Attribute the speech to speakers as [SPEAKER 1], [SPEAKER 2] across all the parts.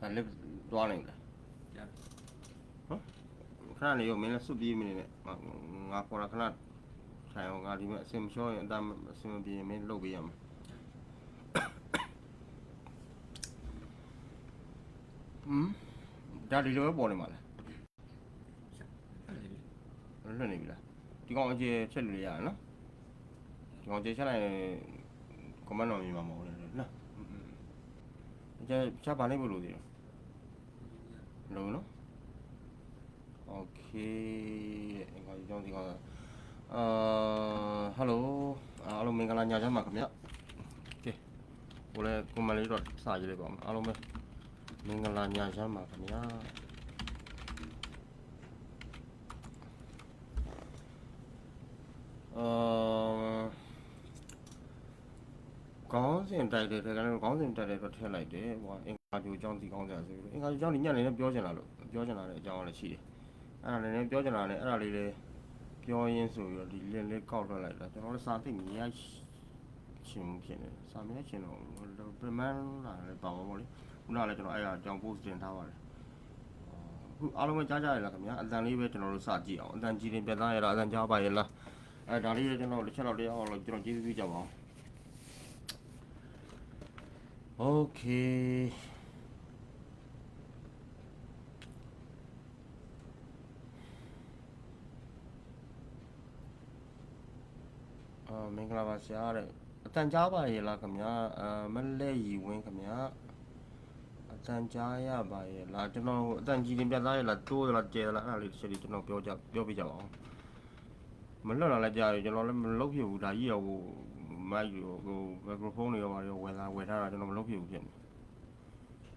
[SPEAKER 1] ဒါလက်သွားနိုင်လားဟမ်ခဏနေရောမင်းလည်းစွတ်ပြေးမနေနဲ့ငါခေါ်တာခဏဆိုင်အောင်ငါဒီမှာအစင်မချောရင်အတမ်းအစင်မပြေရင်မင်းလုပ်ပေးရမှာဒါဒီလိုပဲပေါ်နေမှာလားလွတ်နေပြီလားဒီကောင်အကျေချက်လို့ရရနော်ဒီကောင်ကျေချက်လိုက်ကွန်မန့်တော်မြင်မှာမဟုတ်ဘူးနော်ချက်ပါနေဘူးလို့ဒီလုံးနော်โอเคအင်္ဂါကြောင့်ဒီကောင်ဟယ်လိုအားလုံးမင်္ဂလာညချမ်းပါခင်ဗျโอเคကိုလည်းကွန်မန့်လေးတော့စာရေးလိုက်ပါမယ်အားလုံးပဲမင်္ဂလာညချမ်းပါခင်ဗျာခေါင်းစဉ်တိုက်တယ်ဒါကလည်းခေါင်းစဉ်တိုက်တယ်တော့ထည့်လိုက်တယ်ဟိုအင်္ဂါဂျိုအကြောင်းဒီကောင်းကြဆိုပြီးအင်္ဂါဂျိုအကြောင်းဒီညနေလည်းပြောချင်လာလို့ပြောချင်လာတဲ့အကြောင်းလည်းရှိတယ်အဲ့ဒါလည်းပြောချင်လာတယ်အဲ့ဒါလေးလည်းပြောရင်းဆိုပြီးတော့ဒီလေးကောက်ထွက်လိုက်တာကျွန်တော်လည်းစာသိမြင်ရှင်ဖြစ်နေစာမြင်ရှင်တော့ပြန်မှန်းလာလည်းပါပါပေါ့လေခုနကလည်းကျွန်တော်အဲ့ဒါအကြောင်း post တင်ထားပါတယ်ခုအားလုံးပဲကြားကြရလားခင်ဗျာအတန်လေးပဲကျွန်တော်တို့စကြည့်အောင်အတန်ကြည့်ရင်ပြန်သားရလားအတန်ကြားပါရလားအဲ့ဒါလေးကျွန်တော်တစ်ချက်တော့တရားအောင်လို့ကျွန်တော်ကျေးဇူးပြုကြပါအောင်โอเคမင်္ဂလာပါဆရာတဲ့အတန်ကြားပါရလားခင်ဗျာမလဲရီဝင်းခင်ဗျာအတန်ကြားရပါရလားကျွန်တော်အတန်ကြည့်ရင်ပြန်သားရလားတိုးရလားကျဲလားအဲ့ဒါလေးတစ်ချက်လေးကျွန်တော်ပြောပြကြပါအောင်မလွတ်လာလည်းကြားရကျွန်တော်လည်းမလုပ်ဖြစ်ဘူးဒါကြီးရောမိုက်ကိုမက်ခရိုဖုန်းတွေရောပါရောဝယ်ထားတာကျွန်တော်မလုပ်ဖြစ်ဘူးဖြစ်နေ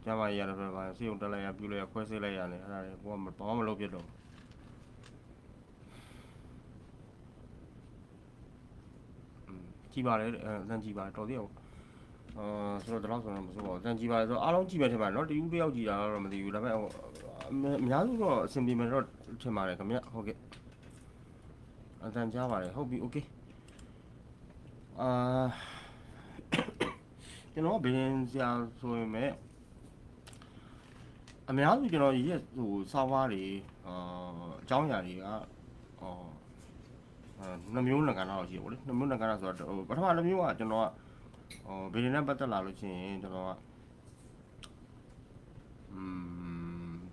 [SPEAKER 1] ကျမကြီးရတယ်ဆိုတော့စေုံတက်လိုက်ရပြူလိုက်ရခွဲစိတ်လိုက်ရတယ်အဲ့ဒါတွေကိုကဘာမှမလုပ်ဖြစ်တော့ကြည်ပါတယ်အတန်ကြည်ပါတယ်တော်သေးအောင်ဆိုတော့တော့ဆိုတော့မဆိုပါဘူးအတန်ကြည်ပါတယ်ဆိုတော့အားလုံးကြည်မယ်ထင်ပါတယ်နော်တယူတယောက်ကြည်တာတော့မသိဘူးဒါပေမဲ့အများစုတော့အဆင်ပြေမယ်တော့ထင်ပါတယ်ခင်ဗျဟုတ်ကဲ့အတန်ကြားပါတယ်ဟုတ်ပြီโอเคကျွန်တော်ဘယ်ရင်ဆရာဆိုရင်မဲ့အများစုကျွန်တော်ရဲ့ဟိုစာဝါးတွေအကြောင်းအရာတွေကနှမျိုးနှစ်ကဏ္ဍတော့ရှိတယ်ဗောလေနှမျိုးနှစ်ကဏ္ဍဆိုတော့ပထမတစ်မျိုးကကျွန်တော်ကဘယ်ရင်နဲ့ပတ်သက်လာလို့ရှိရင်ကျွန်တော်က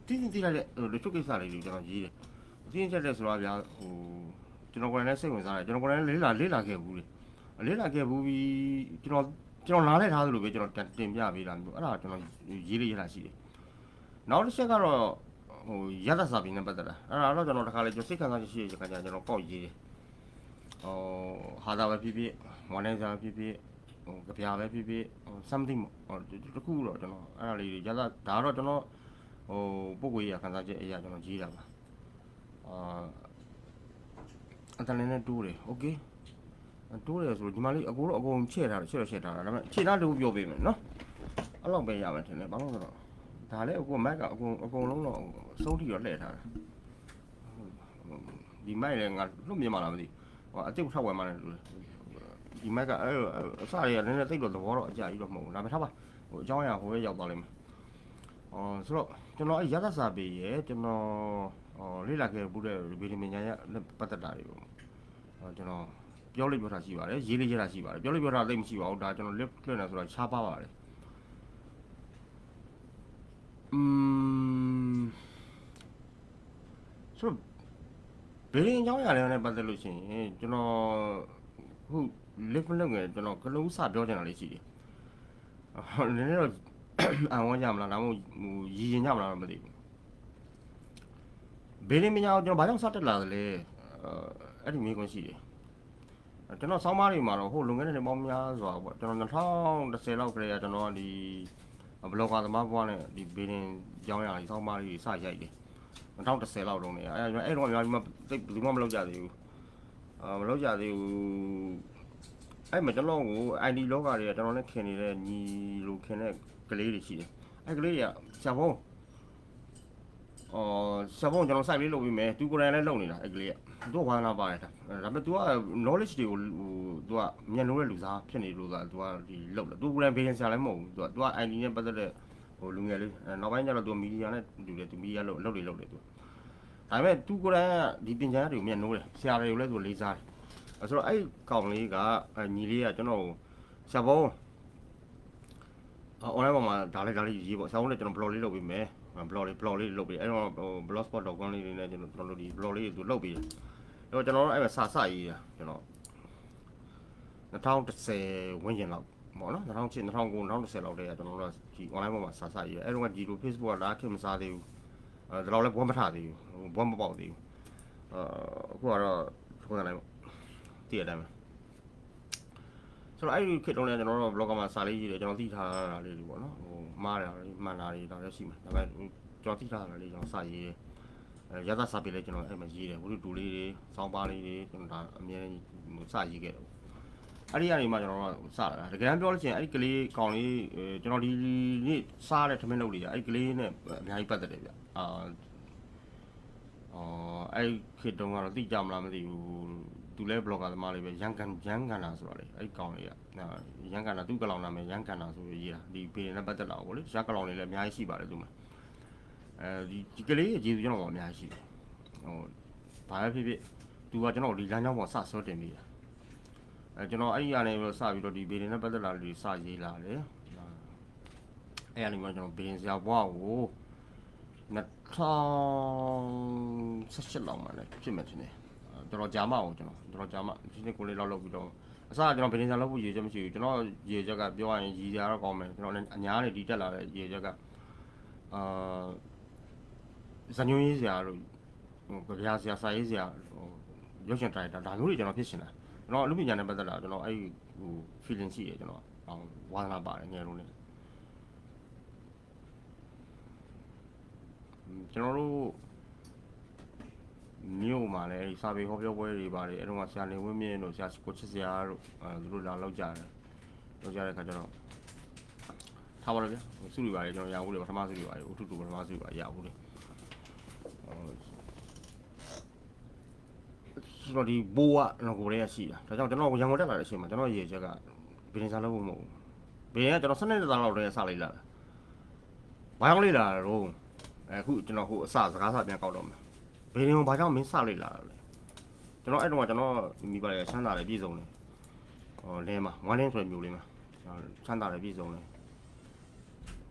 [SPEAKER 1] တိလိုက်တဲ့တချို့ကိစ္စလေးတွေကျွန်တော်ရေးတယ်တင်းချက်တဲ့ဆိုတော့ဗျာဟိုကျွန်တော်ကိုယ်တိုင်လည်းစိတ်ဝင်စားတယ်ကျွန်တော်ကိုယ်တိုင်လည်းလေးလာခဲ့ဘူးလေလေးလာခဲ့ဘူးပြီးကျွန်တော်နားလဲထားသလိုပဲကျွန်တော်တင်ပြပေးတာမျိုးအဲ့ဒါကျွန်တော်ရေးရတာရှိတယ်နောက်တစ်ချက်ကတော့ဟိုရသစာပင်နဲ့ပတ်သက်တာအဲ့ဒါတော့ကျွန်တော်တခါလေကျွန်တော်စိတ်ခံစားချက်ရှိတဲ့ခါကျကျွန်တော်ကောက်ရေးတယ်ဟာသာပဲဖြစ်ဖြစ်ဝမ်းနေစားဖြစ်ဖြစ်ဟိုကြပြာပဲဖြစ်ဖြစ် something တခုတော့ကျွန်တော်အဲ့ဒါလေးရသဒါတော့ကျွန်တော်ဟိုပုံကိုရခံစားချက်အရာကျွန်တော်ရေးတာပါအတန်လေးနဲ့တိုးတယ်โอเคတိုးတယ်ဆိုဒီမှာလေးအကုန်ချဲ့ထားတယ်ချဲ့ထားတာဒါပေမဲ့ခြေသားတူပြောပေးမယ်နော်အဲ့လောက်ပဲရမယ်ထင်တယ်ဘာလို့ဆိုတော့ဒါလည်းအခုမက်ကအကုန်လုံးတော့စုံးထီတော့လှည့်ထားတာဒီမိုက်လည်းငါလွတ်မြင်မှလားမသိဟိုအတိတ်ထောက်ဝယ်မှလည်းဒီမိုက်ကအဲ့အစတွေကလည်းနည်းနည်းသိတော့သဘောတော့အကြကြီးတော့မဟုတ်ဘူးဒါပေမဲ့ထားပါဟိုအကြောင်းအရာဟိုပဲရောက်သွားလိမ့်မယ်ဆိုတော့ကျွန်တော်အဲ့ရသစာပေရဲ့ကျွန်တော်လေ့လာခဲ့ဘူးတဲ့ဗီဒီမင်ညာရပတ်သက်တာတွေပေါ့ကျွန်တော်ပြောလိုက်ပြောတာရှိပါတယ်ရေးလေးရတာရှိပါတယ်ပြောလိုက်ပြောတာသိမရှိပါဘူးဒါကျွန်တော် lip လွှင့်နေဆိုတော့ရှားပါပါတယ်ဆိုတော့ဘယ်ရင်အကြောင်းအရာတွေနဲ့ပတ်သက်လို့ရှိရင်ကျွန်တော်ခု lip လွှင့်ငယ်ကျွန်တော်ကလုံးစပြောချင်တာလေးရှိတယ်နည်းနည်းတော့အံဝန်းကြမလားဒါမှမဟုတ်ရည်ရင်ကြမလားတော့မသိဘူးဘယ်ရင်မညာကျွန်တော်ဘာကြောင့်စတက်လာသလဲအဲ့ဒီမိကွန်းရှိတယ်ကျွန်တော်ဆောင်းပါးတွေမှာတော့ဟိုလွန်ခဲ့တဲ့နှစ်ပေါင်းများစွာပေါ့ကျွန်တော်2010လောက်ကလေးကကျွန်တော်ကဒီဘလော့ဂါသမားဘွားနဲ့ဒီဘေးရင်ကြောင်းရည်ဆောင်းပါးတွေစရိုက်တယ်2010လောက်တုန်းကအဲ့တော့အများကြီးမသိဘူးမှမလုပ်ကြသေးဘူးမလုပ်ကြသေးဘူးအဲ့မှာကျွန်တော်ကို ID လောကတွေကကျွန်တော်နဲ့ခင်နေတဲ့ညီလိုခင်တဲ့ကလေးတွေရှိတယ်အဲ့ကလေးတွေကဆရာဘုံဆရာဘုံကျွန်တော်စိုက်လေးလုပ်ပြီးမယ်သူကိုယ်တိုင်လည်းလုပ်နေတာအဲ့ကလေးကသူကဝါသနာပါတယ်ဒါပေမဲ့ तू က knowledge တွေကို तू ကမြန်လို့တဲ့လူစားဖြစ်နေလို့သာ तू ကဒီလုပ်တယ် तू ကိုယ်တိုင်ဘေးရင်ဆရာလည်းမဟုတ်ဘူး तू က ID နဲ့ပတ်သက်တဲ့ ဟိုလူငယ်လေးနောက်ပိုင်းကျတော့သူမီဒီယာနဲ့တူတယ်သူမီဒီယာလုပ်တယ်သူဒါပေမဲ့သူကိုယ်တိုင်ကဒီပညာတွေကိုမြတ်နိုးတယ်ဆရာတွေကိုလည်းသူလေးစားတယ်ဆိုတော့အဲ့ကောင်လေးကညီလေးကကျွန်တော်ဆရာဘောonline ပေါ်မှာဒါလေးရေးပေါ့ဆရာဘောလည်းကျွန်တော် blog လေးလုပ်ပေးမယ် blog လေးလုပ်ပေးအဲ့တော့ဟို blogspot.com လေးနဲ့ကျွန်တော်ဒီ blog လေးသူလုပ်ပေးတယ်အဲ့တော့ကျွန်တော်တို့အဲ့မှာစရေးတာကျွန်တော်2010ဝန်းကျင်လောက်ပေါ့နော်2008 2009 2010လောက်တည်းကကျွန်တော်တို့ဒီ online ပေါ်မှာစရေးအဲ့တော့ဒီလို Facebook ကလာခင်မစားသေးဘူးဒါတော့လည်းဘွမ်းမထသေးဘူးဘွမ်းမပေါက်သေးဘူးအခုကတော့ခုနကလည်းတည်ရတိုင်းဆိုတော့အဲ့ဒီခေတ်တုန်းကကျွန်တော်တို့ blog မှာစာလေးရေးတယ်ကျွန်တော်သိထားတာလေးတွေပေါ့နော်ဟိုမှားတာလေးမှန်တာတွေဒါလည်းရှိမှာဒါပေမဲ့ကျွန်တော်သိထားတာလေးကျွန်တော်စာရေးရသစာပေလေးကျွန်တော်အဲ့မှာရေးတယ်ဝိတုတူလေးတွေစောင်းပါလေးတွေကျွန်တော်ဒါအများကြီးစာရေးခဲ့တယ်အဲ့ဒီကနေမှကျွန်တော်တို့စတာတကယ်တမ်းပြောလို့ရှိရင်အဲ့ဒီကလေးကောင်လေးကျွန်တော်ဒီနေ့စားတဲ့ထမင်းလုပ်တွေကအဲ့ဒီကလေးနဲ့အများကြီးပတ်သက်တယ်ဗျအဲ့ခေတ်တုန်းကတော့သိကြမလားမသိဘူးသူလဲ blogger သမားလေးပဲရန်ကန်တာဆိုတာလေအဲ့ကောင်လေးကရန်ကန်တာသူ့ကလောင်နာမယ်ရန်ကန်တာဆိုပြီးရေးတာဒီပေနဲ့ပတ်သက်တာပေါ့လေရကလောင်လေးလည်းအများကြီးရှိပါတယ်သူမှာဒီကလေးရဲ့ကျေးဇူးကျွန်တော်အများကြီးရှိတယ်ဟိုဘာပဲဖြစ်ဖြစ်သူကကျွန်တော်ဒီလမ်းကြောင်းပေါ်စဆွတင်ပြီးတာကျွန်တော်အဲ့ဒီကနေပြီးတော့စပြီးတော့ဒီပေနဲ့ပတ်သက်တာလေးစရေးလာတယ်အဲ့ဒီမှာကျွန်တော်ပေဆရာဘွားကို2018လောက်မှလည်းဖြစ်မှတင်တယ်တော်ကြာမှအောင်ကျွန်တော်ကြာမှဒီနေ့ကိုလေးလောက်ပြီးတော့အစကျွန်တော်ဗီဒီယိုလောက်ဖို့ရည်ချက်မရှိဘူးကျွန်တော်ရည်ချက်ကပြောရရင်ရည်ရတော့ကောင်းမယ်ကျွန်တော်လည်းအညားနေဒီတက်လာတဲ့ရည်ချက်ကဇညွန်ရေးစရာတို့ဟိုကြပြဆရာစာရေးစရာဟိုရုပ်ရှင်တိုင်တာဒါမျိုးတွေကျွန်တော်ဖြစ်ရှင်တာကျွန်တော်အမှုပညာနဲ့ပတ်သက်တာကျွန်တော်အဲ့ဟို feeling ရှိတယ်ကျွန်တော်ဝါသနာပါတယ်ငယ်လုံးနဲ့ကျွန်တော်တို့မြို့မှာလည်းစာပေဟောပြောပွဲတွေပါတယ်အဲ့တော့ဆရာနေဝင်းမြင့်တို့ဆရာကိုချစ်စရာတို့သူတို့လာလောက်ကြတယ်လောက်ကြတဲ့ခါကျတော့ထားပါတော့ဗျာစုတွေပါတယ်ကျွန်တော်ရအောင်လေပထမစုတွေပါတယ်ဥထုတူပထမစုတွေပါရအောင်လေဆိုတော့ဒီဘိုးကတော့ကိုယ်လေးရရှိတာဒါကြောင့်ကျွန်တော်ရန်ကုန်တက်လာတဲ့အချိန်မှာကျွန်တော်ရေချက်ကဗီဒီယိုလုပ်ဖို့မဟုတ်ဘူးဗီဒီယိုကကျွန်တော်12နှစ်သားလောက်တည်းစလိုက်လာတာဘာကြောင့်လေးလာတော့အခုကျွန်တော်ဟိုအစစကားစပြန်ကောက်တော့မယ်ဗီဒီယိုဘာကြောင့်မင်းစလိုက်လာတာလဲကျွန်တော်အဲ့တော့ကျွန်တော်မိပါရချမ်းသာတယ်ပြည်စုံတယ်ဟိုလင်းမှာဝမ်းလင်းဆိုတဲ့မျိုးလေးမှာချမ်းသာတယ်ပြည်စုံတယ်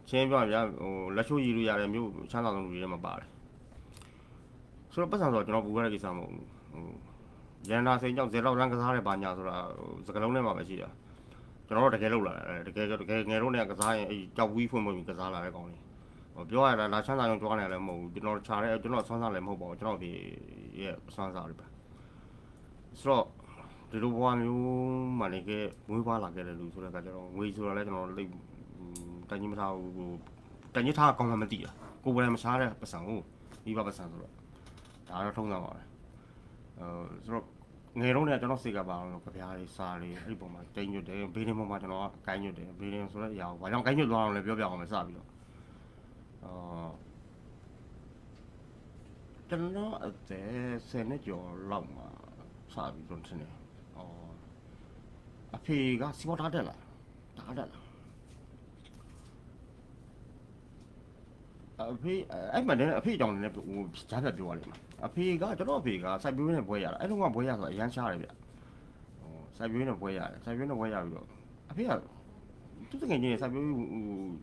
[SPEAKER 1] ချင်းပြောဗျာဟိုလက်ချိုးရည်လို့ရတယ်မျိုးချမ်းသာဆုံးလူတွေထဲမှာပါတယ်ဆိုတော့ပတ်စံဆိုတော့ကျွန်တော်ပူရတဲ့ကိစ္စမဟုတ်ဘူးဟိုရန်နာစိန်ကြောင့်ဇေလောက်ရန်ကစားတဲ့ဘာညာဆိုတာဟိုစကလုံးထဲမှာပဲရှိတာကျွန်တော်တို့တကယ်လောက်လာတယ်တကယ်ငယ်တို့နဲ့ကစားရင်အဲ့ကြောက်ဝီးဖွင့်ပြီးကစားလာတဲ့ကောင်လေးဟိုပြောရတာလာချမ်းသာအောင်ကြွားနေတယ်မဟုတ်ဘူးကျွန်တော်ခြားတဲ့ကျွန်တော်ဆွမ်းစားလည်းမဟုတ်ပါဘူးကျွန်တော်ဒီရဲ့ဆွမ်းစားတွေပါဆိုတော့ဒီလိုဘဝမျိုးမှလည်းကမွေးဖွားလာခဲ့တဲ့လူဆိုတော့ကကျွန်တော်ငွေဆိုတာလည်းကျွန်တော်လိတ်တန်ကြီးမထားဘူးဟိုတန်ကြီးထားကောင်းမှမသိတာကိုယ်ပိုင်မစားတဲ့ပတ်စံကိုမိဘပတ်စံဆိုတော့ဒါတော့ထုံးစံပါပဲဆိုတော့ငယ်တော့เนี่ยကျွန်တော်စိတ်ကပါအောင်ကြပြားလေးစားလေးအဲ့ဒီပုံမှာတိန်ညွတ်တယ်ဘေးရင်းပုံမှာကျွန်တော်ကကိုင်းညွတ်တယ်ဘေးရင်းဆိုတဲ့အရာကိုဘာကြောင့်ကိုင်းညွတ်သွားအောင်လဲပြောပြအောင်မယ်စပြီးတော့ကျွန်တော်အသက်10နှစ်ကျော်လောက်မှာစပြီးတော့ထင်တယ်အဖေကစီပေါ်ထားတက်လာအဖေအဲ့မှလည်းအဖေကြောင့်လည်းဟိုဈာတ်ပြပြောရလိမ့်မယ်အဖေကကျွန်တော်အဖေကစိုက်ပျိုးနဲ့ပွဲရတာအဲ့တော့ကပွဲရဆိုအရန်ရှားတယ်ဗျဟိုစိုက်ပျိုးနဲ့ပွဲရတယ်စိုက်ပျိုးနဲ့ပွဲရပြီးတော့အဖေကသူတကယ်ကြီးစိုက်ပျိုး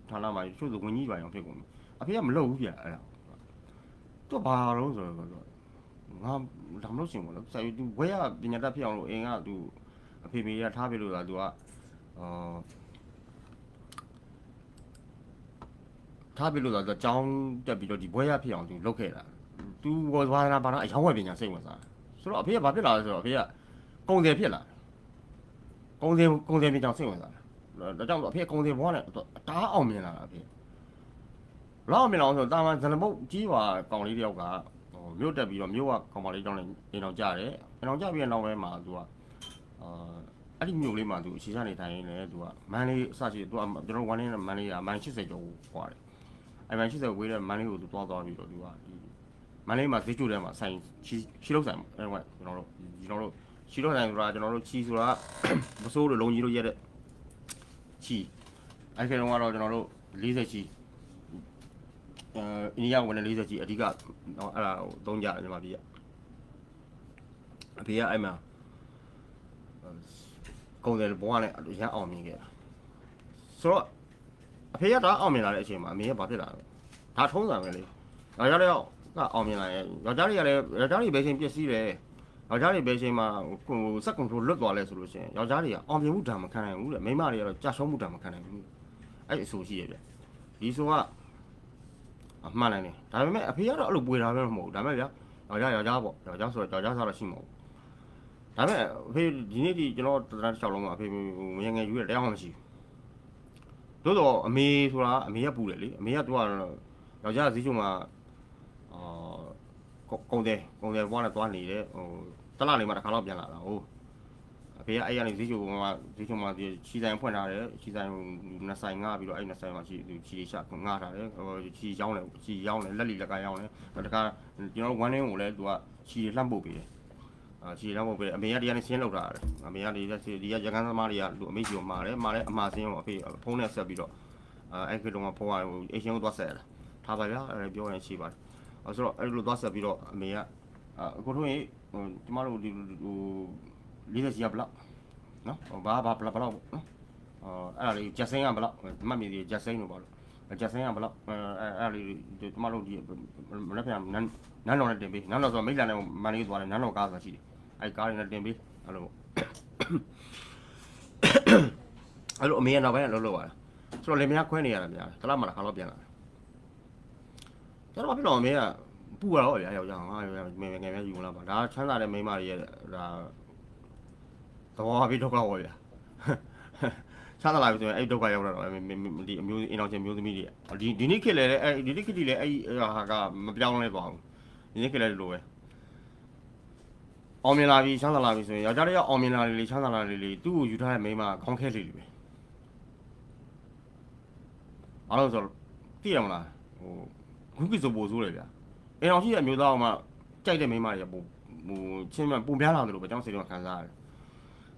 [SPEAKER 1] ဌာနမှာချို့ဆိုဝင်ကြီးပါအောင်ဖြစ်ကုန်အဖေကမလုပ်ဘူးဗျအဲ့ဒါသူဘာလို့ဆိုတော့ငါဒါမလို့ရှင်ဘောလို့စိုက်သူပွဲရပညာတတ်ဖြစ်အောင်လို့အင်းကသူအဖေမေကထားပြလို့လားသူကထားပြလို့ဆိုတော့ကျောင်းတက်ပြီးတော့ဒီဘွဲရဖြစ်အောင်သူလုပ်ခဲ့တာသူဝါသနာဘာသာအယောင်းဝယ်ပညာစိတ်ဝင်စားဆိုတော့အဖေကဘာဖြစ်လာလဲဆိုတော့အဖေကကုံတယ်ဖြစ်လာကုံတယ်ပညာစိတ်ဝင်စားဒါကြောင့်အဖေကုံတယ်ဘွားနဲ့တားအောင်မြင်လာတာအဖေလောက်မြင်အောင်ဆိုတာမှဇလမုတ်ကြီးပါကောင်လေးတယောက်ကဟိုမြို့တက်ပြီးတော့မြို့ကကောင်မလေးကျောင်းနဲ့အိမ်အောင်ကြတယ်အိမ်အောင်ကြပြီးတဲ့နောက်ပိုင်းမှာသူကအဲ့ဒီမြို့လေးမှာသူအရှိချနေတိုင်းလည်းသူကမန်လေးအစရှိသူကကျွန်တော်ဝမ်းနေမန်လေးကမန်80ကျော်ဟွာတယ်အဲ့မန်80ဝေးတဲ့မန်လေးကိုသူသွားပြီးတော့သူကဒီမန်လေးမှာဈေးကျိုးထဲမှာဆိုင်ချီလောက်ဆိုင်အဲ့ကကျွန်တော်တို့ချီလောက်ဆိုင်ဆိုတာကျွန်တော်တို့ချီဆိုတာမစိုးလို့လုံကြီးလို့ရက်တဲ့ချီအဲ့ဒီကတော့ကျွန်တော်တို့40ချီ အိန္ဒိယဝင်တဲ့40ကြီးအဓိကအဲ့ဒါကိုသုံးကြတယ်ညီမပြအဖေကအဲ့မှာကုန်တယ်ဘဝနဲ့ရမ်းအောင်မြင်ခဲ့တာဆိုတော့အဖေကဒါအောင်မြင်လာတဲ့အချိန်မှာအမေကဘာဖြစ်လာလဲဒါထုံးစံပဲလေယောက်ျားတွေကအောင်မြင်လာရဲ့ယောက်ျားတွေကလည်းယောက်ျားတွေဘယ်ချိန်ပြည့်စည်တယ်ယောက်ျားတွေဘယ်ချိန်မှာစက်ကွန်ထရိုလွတ်သွားလဲဆိုလို့ရှိရင်ယောက်ျားတွေကအောင်မြင်မှုဓာတ်မခံနိုင်ဘူးတဲ့မိန်းမတွေကတော့ကြာရှုံးမှုဓာတ်မခံနိုင်ဘူးအဲ့အဆိုရှိရဲ့ဗျဒီဆိုကအမှန်နိုင်တယ်ဒါပေမဲ့အဖေကတော့အဲ့လိုပွေတာပဲမဟုတ်ဘူးဒါပေမဲ့ဗျယောက်ျားပေါ့ယောက်ျားဆိုတော့ယောက်ျားစားတော့ရှိမဟုတ်ဘူးဒါပေမဲ့အဖေဒီနေ့ဒီကျွန်တော်တန်းတစ်ချောင်းလုံးမှာအဖေငငယ်ယူရတရားမှမရှိဘူးသို့တော့အမေဆိုတာအမေကပူတယ်လေအမေကသူကယောက်ျားဈေးချုံမှာကုန်တယ်ဘွားနဲ့သွားနေတယ်ဟိုတလားလေးမှတစ်ခါတော့ပြန်လာတာဟိုအဖေကအဲ့ရနေဈေးချုံမှာချီဆိုင်ဖွင့်ထားတယ်ချီဆိုင်နှစ်ဆိုင်ငှားပြီးတော့အဲ့နှစ်ဆိုင်မှာချီရှာငှားထားတယ်ချီရောင်းတယ်လက်လီလက်ကရောင်းတယ်တခါကျွန်တော်ဝမ်းနှင်းကိုလည်းသူကချီလှမ်းပုတ်ပေးတယ်ချီလှမ်းပုတ်ပေးတယ်အမေကဒီကနေဆင်းလောက်တာတယ်အမေကဒီကရကန်းသမားတွေကလူအမေကြီးကိုမှာတယ်အမှားဆင်းကိုအဖေဖုန်းနဲ့ဆက်ပြီးတော့အဲ့ခေတ်တုန်းကဖုန်းကအေရှင်ကိုသွားဆက်ရတာထားပါဗျာအဲ့ပြောရင်ရှိပါတယ်ဆိုတော့အဲ့လိုသွားဆက်ပြီးတော့အမေကအခုတို့ရင်ကျမတို့ဒီဟို40စီကဘလောက်နော်ဘာဘလောက်နော်အဲ့ဒါလေးဂျက်စင်းကဘလောက်မှတ်မိသေးဂျက်စင်းလို့ပါလို့ဂျက်စင်းကဘလောက်အဲ့လေးကျမတို့ဒီမနေ့ပြန်နန်းတော်နဲ့တင်ပေးနန်းတော်ဆိုမိတ်လာနဲ့မန္တလေးသွားတယ်နန်းတော်ကားဆိုတာရှိတယ်အဲ့ကားတွေနဲ့တင်ပေးအဲ့လိုအမေကနောက်ပိုင်းကလှုပ်ရတာဆိုတော့လေမယားခွဲနေရတာများတယ်တလားမှတစ်ခါတော့ပြန်လာတယ်ကျွန်တော်ဘာဖြစ်လို့အမေကပူရတော့ဗျာယောက်ျားငါငယ်များယူလာပါဒါချမ်းသာတဲ့မိန်းမတွေရဲ့ဒါသဘောပြီးဒုက္ခဟောဗျာချမ်းသာလာပြီဆိုရင်အဲ့ဒုက္ခရောက်တော့ဒီအမျိုးအင်းအောင်ချင်းမျိုးသမီးတွေဒီနေ့ခေတ်လည်းအဲ့ဒီနေ့ခေတ်ကြီးလည်းအဲ့ဟာကမပြောင်းလဲသွားဘူးဒီနေ့ခေတ်လည်းလိုပဲအောင်မြင်လာပြီချမ်းသာလာပြီဆိုရင်ယောက်ျားတွေကအောင်မြင်လာလေချမ်းသာလာလေသူ့ကိုယူထားတဲ့မိန်းမခေါင်းခဲလေပဲအားလုံးဆိုသိရမလားဟိုခုကိစ္စပို့ဆိုးတယ်ဗျာအင်းအောင်ရှိတဲ့အမျိုးသားကမှကြိုက်တဲ့မိန်းမတွေကဟိုချင်းမှပုံပြားလာတယ်လို့ပဲကျွန်တော်စိတ်ထဲမှာခံစားရတယ်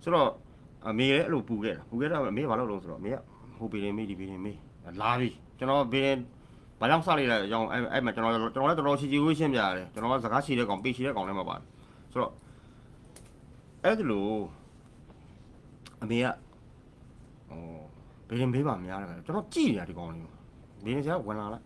[SPEAKER 1] ဆိုတော့အမေလည်းအဲ့လိုပူခဲ့တာအမေကဘာလုပ်လို့ဆိုတော့အမေကဟိုဘေးနေမေးဒီဘေးနေမေးလာပြီကျွန်တော်ဘေးဘာကြောင့်စလိုက်လဲအကြောင်းအဲ့မှာကျွန်တော်လည်းတော်တော်ချီဝေးရှင်းပြရတယ်ကျွန်တော်ကစကားချီတဲ့ကောင်ပေးချီတဲ့ကောင်လည်းမပါတယ်ဆိုတော့အဲ့လိုအမေကဟိုဘေးနေမေးပါများတယ်ကျွန်တော်ကြည့်နေရဒီကောင်လေးဘေးနေစရာဝင်လာလိုက်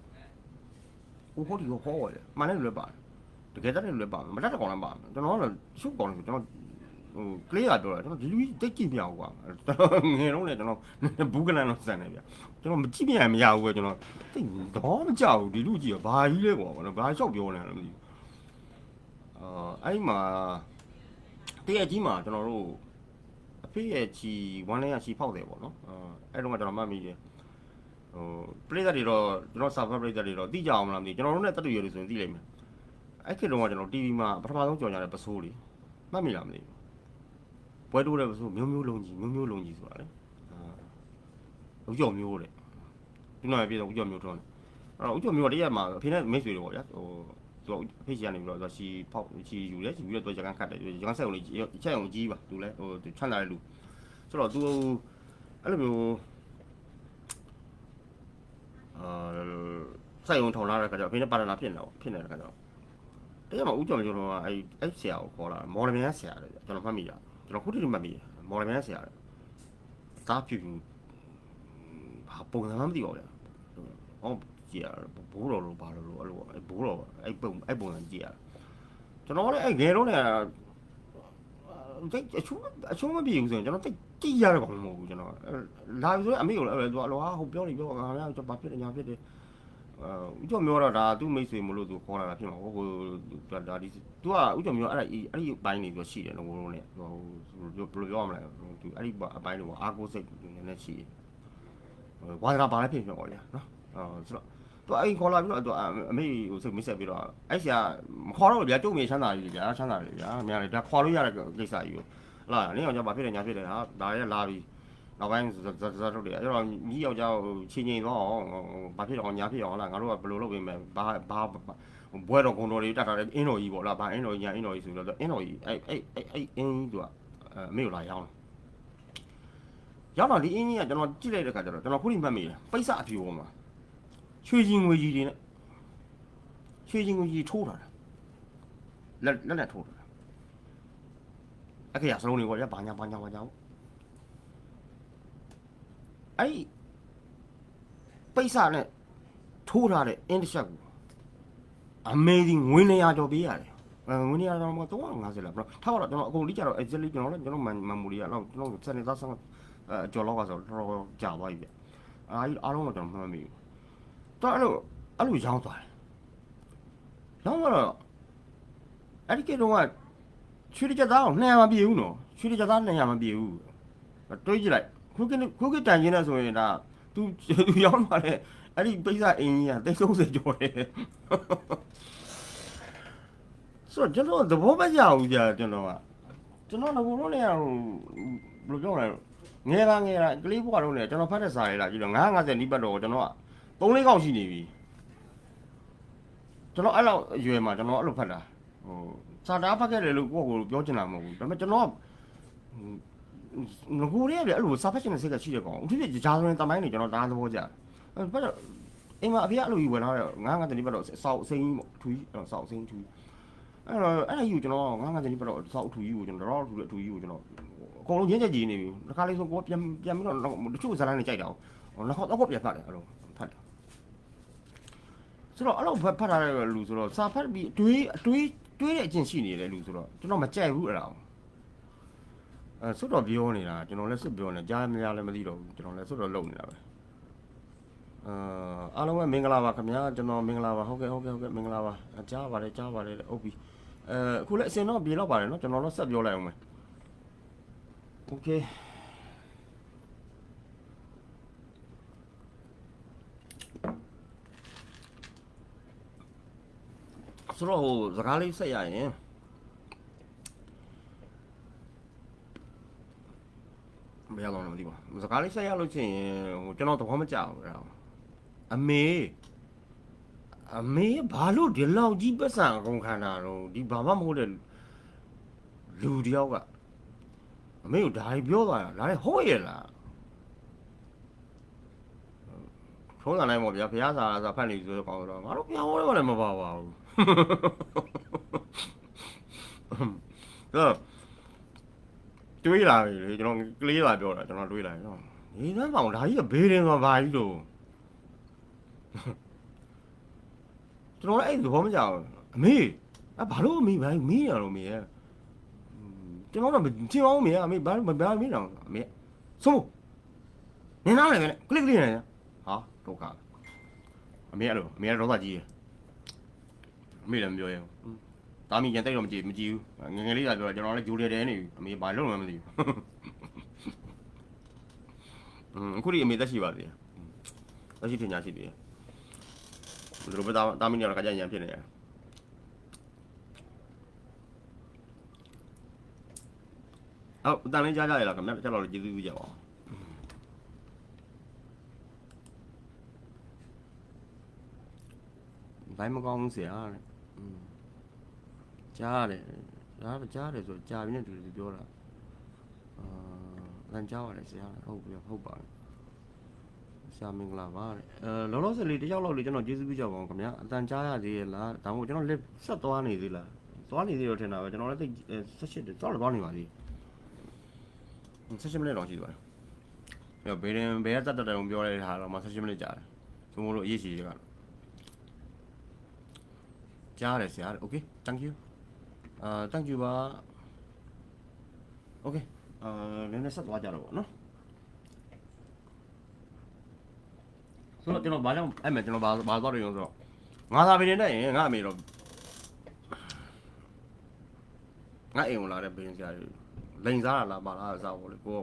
[SPEAKER 1] ဟိုဒီကိုဟောရတယ်မှန်တယ်လွယ်ပါတယ်တကယ်တမ်းလွယ်ပါမတတ်တဲ့ကောင်လည်းပါကျွန်တော်ကတော့ရှုပ်ကောင်လေးကျွန်တော်ဟိုကလေးရပြောတာကျွန်တော်ဒီလူကြီးတိတ်ကြည့်ပြအောင်ကွာငယ်တော့လေကျွန်တော်ဘူးကလန်တော့စံနေဗျကျွန်တော်မကြည့်ပြရင်မရဘူးပဲကျွန်တော်တိတ်တော့မကြောက်ဘူးဒီလူကြီးကဘာကြီးလဲကွာဘာလျှောက်ပြောနေလဲမသိဘူးအဲ့မှာတရက်ကြီးမှာကျွန်တော်တို့အဖေရဲ့ချီဝမ်းလဲရချီဖောက်တယ်ပေါ့နော်အဲ့တော့ကျွန်တော်မှတ်မိတယ်ဟိုပရိသတ်တွေတော့ကျွန်တော်စာဖတ်ပရိသတ်တွေတော့သိကြအောင်မလားမသိကျွန်တော်တို့နဲ့တက်တူရလို့ဆိုရင်သိလိမ့်မယ်အဲ့ခေတ်တုန်းကကျွန်တော် TV မှာပထမဆုံးကြော်ညာတဲ့ပစိုးလေးမှတ်မိလားမသိဘူးပွဲတိုးတဲ့ပစိုးမျိုးလုံးကြီးဆိုတာလေဦးကျော်မျိုးတဲ့ဒီနောက်ပြည့်တော့ဦးကျော်မျိုးထွန်းအဲ့တော့ဦးကျော်မျိုးကတရက်မှာအဖေနဲ့မိတ်ဆွေတွေပေါ့ဗျာဟိုသူအဖေကြီးကနေပြီးတော့ချီဖောက်ချီယူတယ်ချီပြီးတော့ရကန်ခတ်တယ်ရကန်ဆက်ုံလေးချက်ုံကြီးပါသူလဲဟိုချမ်းသာတဲ့လူဆိုတော့သူအဲ့လိုမျိုးစိုက်ုံထောင်လာတဲ့ခါကျတော့အဖေနဲ့ပါတနာဖြစ်နေတဲ့ခါကျတော့တကယ်မှဦးကျော်မျိုးတော့အဲ့ဆရာကိုခေါ်လာမော်လမြိုင်ဆရာလေကျွန်တော်မှတ်မိတာကျွန်တော်ခုထိမှတ်မိတယ်မော်လမြိုင်ဆရာတားပြူဘာပုံစံမှမသိပါဘူးဟောကြည့်ရဘိုးတော်လို့ဘာလို့အဲ့လိုဘိုးတော်အဲ့ပုံစံကြည့်ရကျွန်တော်လည်းအဲ့ငယ်တော့လည်းတိတ်အချုံးမပြေဘူးဆိုရင်ကျွန်တော်တိတ်ကြည့်ရတဲ့ကောင်မဟုတ်ဘူးကျွန်တော်လာပြီဆိုရင်အမေကိုလည်းအဲ့လိုဟာဟိုပြောနေပြောငါများကျွန်တော်ဘာဖြစ်တယ်ညာဖြစ်တယ်ဦးကျော်မျိုးတော့ဒါသူ့မိတ်ဆွေမလို့သူခေါ်လာတာဖြစ်မှာဟိုဒါဒီသူကဦးကျော်မျိုးအဲ့ဘိုင်းနေပြီးရှိတယ်လို့နဲ့ဟိုဘယ်လိုပြောမလဲသူအဲ့ဒီအပိုင်းလို့အာကိုစိတ်နည်းနည်းရှိတယ်ဝါဒကဘာလဲဖြစ်ပြောပေါ့ဗျာနော်ဆိုတော့သူအဲ့ခေါ်လာပြီးတော့သူအမေဟိုစိတ်မိတ်ဆက်ပြီးတော့အဲ့ဆရာမခေါ်တော့ဗျာကျုပ်မြေချမ်းသာကြီးဗျာချမ်းသာတယ်ဗျာအများလေဒါခေါ်လို့ရတဲ့ကိစ္စကြီးကိုဟလာနင်းအောင်ကြောင့်ဘာဖြစ်တယ်ညာဖြစ်တယ်ဟာဒါရဲလာပြီးနောက်ပိုင်းဇာတ်ထုတ်တယ်အဲ့တော့ညီယောက်ျားကိုချင်းချင်းတော့ဘာဖြစ်တော့ညာဖြစ်အောင်လားငါတို့ကဘယ်လိုလုပ်ပေးမလဲဘာဘွဲတော်ဂုံတော်တွေတတ်တာလေအင်းတော်ကြီးပေါ့လားဘာအင်းတော်ကြီးညာအင်းတော်ကြီးဆိုတော့အင်းတော်ကြီးအဲ့အင်းကြီးသူကအမေကိုလာရောက်တော့ဒီအင်းကြီးကကျွန်တော်ကြည့်လိုက်တဲ့ခါကျတော့ကျွန်တော်ခုထိမှတ်မိတယ်ပိဿအဖြူပေါ်မှာရွှေကြီးငွေကြီးတွေနဲ့ ရွှေချင်းကိုကြီးထိုးထားတာလက်နဲ့ထိုးထားတာအခရစလုံးတွေကဘာညာအဲ့ပိတ်စာနဲ့ထိုးထားတဲ့အင်းတစ်ချက်ကို amazing ငွေ200ကျော်ပေးရတယ်ငွေ200ကျော်မှာ350လားဘယ်ထားတော့ကျွန်တော်အကုန်လိကြတော့ exactly ကျွန်တော် memory ကတော့ကျွန်တော်စနေသားဆောင်ကျော်လောက်ကဆိုတော့ကြာသွားပြီဗျအားလုံးတော့ကျွန်တော်မှတ်မိဘူးတော့အဲ့လိုရောင်းသွားတယ်ရောင်းတော့အဲ့ဒီကတော့ရွှေကြက်သားကို200မပြည့်ဘူးနော်ရွှေကြက်သား200မပြည့်ဘူးတွေးကြည့်လိုက်ခုကတန်ချင်းနဲ့ဆိုရင်ဒါသူရောင်းသွားတဲ့အဲ့ဒီပိဿအင်းကြီးက330ကျော်တယ်ဆိုတော့ကျွန်တော်သဘောမကျဘူးကြာကျွန်တော်တော့ဘုံလုံးနဲ့ဘယ်လိုပြောလဲငယ်တာကလေးဘွားလုံးနဲ့ကျွန်တော်ဖတ်တဲ့စာလေးလားကြည့်တော့950နီးပတ်တော့ကျွန်တော်က3-4កောက်ရှိနေပြီကျွန်တော်အဲ့လောက်အရွယ်မှာကျွန်တော်အဲ့လိုဖတ်တာစာသားဖတ်ခဲ့တယ်လို့ကိုယ့်ကိုပြောချင်တာမဟုတ်ဘူးဒါပေမဲ့ကျွန်တော်ငကိုတွေကလည်းအဲ့လိုစာဖတ်ချင်တဲ့စိတ်ကရှိတဲ့ကောင်အခုဖြစ်ဂျာဆိုရင်တမိုင်းနေကျွန်တော်ဒါသဘောကျဖတ်တော့အိမ်မှာအဖေအဲ့လိုကြီးဝင်လာတော့950နီးပတ်တော့စောက်အစိမ်းပေါ့ထူကြီးစောက်အစိမ်းထူအဲ့ဒါကြီးကိုကျွန်တော်950နီးပတ်တော့စောက်အထူကြီးကိုကျွန်တော်တော့ထူတဲ့အထူကြီးကိုကျွန်တော်အကုန်လုံးရင်းချက်ကြီးနေပြီတစ်ခါလေးဆိုကိုပြန်ပြီးတော့တချို့ဇာတ်လမ်းတွေကြိုက်တာနောက်ခေါက်တော့ပြန်ဖတ်တယ်အဲ့လိုဖတ်တယ်ဆိုတော့အဲ့လိုဖတ်ထားတဲ့လူဆိုတော့စာဖတ်ပြီးတွေးတဲ့အကျင့်ရှိနေတယ်လူဆိုတော့ကျွန်တော်မကြိုက်ဘူးအဲ့ဒါဆွတ်တော်ပြောနေတာကျွန်တော်လည်းဆွတ်ပြောနေကြားမရလည်းမသိတော့ဘူးကျွန်တော်လည်းဆွတ်တော်လုံနေတာပဲအားလုံးပဲမင်္ဂလာပါခင်ဗျာကျွန်တော်မင်္ဂလာပါဟုတ်ကဲ့မင်္ဂလာပါကြားပါတယ်ဟုတ်ပြီအခုလည်းအစင်တော့ပြေတော့ပါတယ်နော်ကျွန်တော်တော့ဆက်ပြောလိုက်အောင်မယ်โอเคဆိုတော့စကားလေးဆက်ရရင်မရတော့မသိပါဘူးစကားလေးဆက်ရလို့ချင်းကျွန်တော်သဘောမကျဘူးအဲ့ဒါအမေဘာလို့ဒီလောက်ကြီးပတ်စံအကုန်ခံတာတော့ဒီဘာမှမဟုတ်တဲ့လူတယောက်ကအမေကိုဒါကြီးပြောသွားတာဒါလည်းဟုတ်ရဲ့လားထုံးစံတိုင်းပေါ့ဗျာဘုရားစာဖတ်နေဆိုတော့ငါတို့ပြောင်းတော့လည်းမပါပါဘူးတွေးလာပြီကျွန်တော်ကလေးလာပြောတာကျွန်တော်တွေးလာနော်နေသမ်းပေါင်ဒါကြီးကဘေးရင်သွားပါကြီးလို့ကျွန်တော်လည်းအဲ့ဒီဘောမကြောက်အမေဘာလို့အမေဘာမင်းရတော့မေရဲ့ကျွန်တော်တော့ချင်အောင်မေအမေဘာမင်းတော့အမေဆုံးနေနားလည်းပဲကလစ်နေဟာဒုက္ခအမေအဲ့လိုအမေရောသားကြီးရအမေလည်းမပြောရဘူးတာမီရင်တိတ်တော့မကြည့်ဘူးငယ်လေးကပြောကျွန်တော်လည်းဂျူလီတဲနေပြီအမေဘာလုပ်မှမသိဘူးအခုဒီအမေသက်ရှိပါသေးတယ်သက်ရှိထင်ရှားရှိသေးတယ်ဒီလိုပဲတာမီကတော့ကြကြရံဖြစ်နေတယ်တန်လေးကြားကြရလားခင်ဗျာကျွန်တော်လည်းကျေးဇူးပြုကြပါဦးဘိုင်းမကောင်းဘူးဆရာတဲ့ကြားတယ်ဆိုကြားပြီးနေတူတူပြောတာလမ်းကြားရတယ်ဆရာဟုတ်ပါတယ်ဆရာမင်္ဂလာပါတဲ့လောလောဆယ်လေးတယောက်လောက်လေးကျွန်တော်ကျေးဇူးပြုကြပါဦးခင်ဗျာအတန်ကြားရသေးရဲ့လားဒါမှမဟုတ်ကျွန်တော်လက်ဆက်သွားနေသေးလားသွားနေသေးတော့ထင်တာပဲကျွန်တော်လည်းသိ18တယ်သွားနေပါသေး18မိနစ်တော့ရှိသွားတယ်ဘယ်ကတတ်တယ်ပြောတဲ့ဟာတော့မှ18မိနစ်ကြာတယ်ဆိုမို့လို့အရေးကြီးတယ်ကကြားတယ်ဆရာโอเค thank you thank you ပါโอเคနည်းနည်းဆက်သွားကြတော့ဗောနော်ဆိုတော့ကျွန်တော်ဘာကြောင့်အဲ့မဲ့ကျွန်တော်ဘာသွားတယ်ဆိုတော့ငါသာပင်နေရင်ငါအမေတော့ငါအိမ်ဝင်လာတဲ့ပင်ဆရာကြီးလိန်စားတာလားပါလားအစားပေါ့လေကို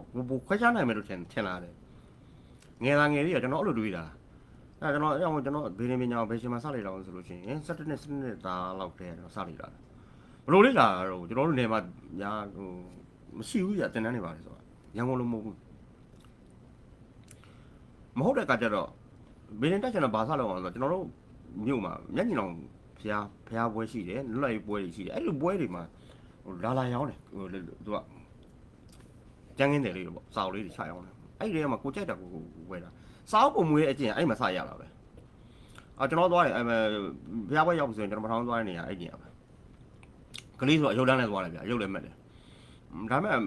[SPEAKER 1] ခွဲခြားနိုင်မယ်လို့ထင်လာတယ်ငယ်လေးကကျွန်တော်အဲ့လိုတွေးတာအဲ့ကျွန်တော်ဘေးနေပညာဘေးရှင်မှာစလိုက်တော့ဆိုလို့ရှိရင်17နှစ်သားလောက်တည်းတော့စလိုက်တာဘလို့လေလာတော့ကျွန်တော်တို့နေမှာညာမရှိဘူးကြာတင်တန်းနေပါလေဆိုတာရန်ကုန်လိုမဟုတ်ဘူးမဟုတ်တဲ့ကကြတော့ဘေးနေတက်ကျွန်တော်ဘာစလောက်အောင်ဆိုတော့ကျွန်တော်တို့မြို့မှာမျက်ညင်အောင်ဖျားပွဲရှိတယ်လွတ်လပ်ရေးပွဲတွေရှိတယ်အဲ့လိုပွဲတွေမှာလာရောင်းတယ်သူကကျန်းကင်းတယ်လေးတော့ပေါ့စာအုပ်လေးတွေချရောင်းတယ်အဲ့ဒီထဲမှာကိုကြိုက်တာကိုဝယ်တာစာအုပ်ပုံမွေးအကျင့်အဲ့မှာစရတာပဲ ကျွန်တော်သွားတယ်ဘုရားပွဲရောက်ဆိုရင်ကျွန်တော်ပထမသွားတဲ့နေရာအဲ့နေရာပဲကလေးဆိုအရုပ်တန်းနဲ့သွားတယ်ဗျအရုပ်လည်းမှတ်တယ်ဒါပေမဲ့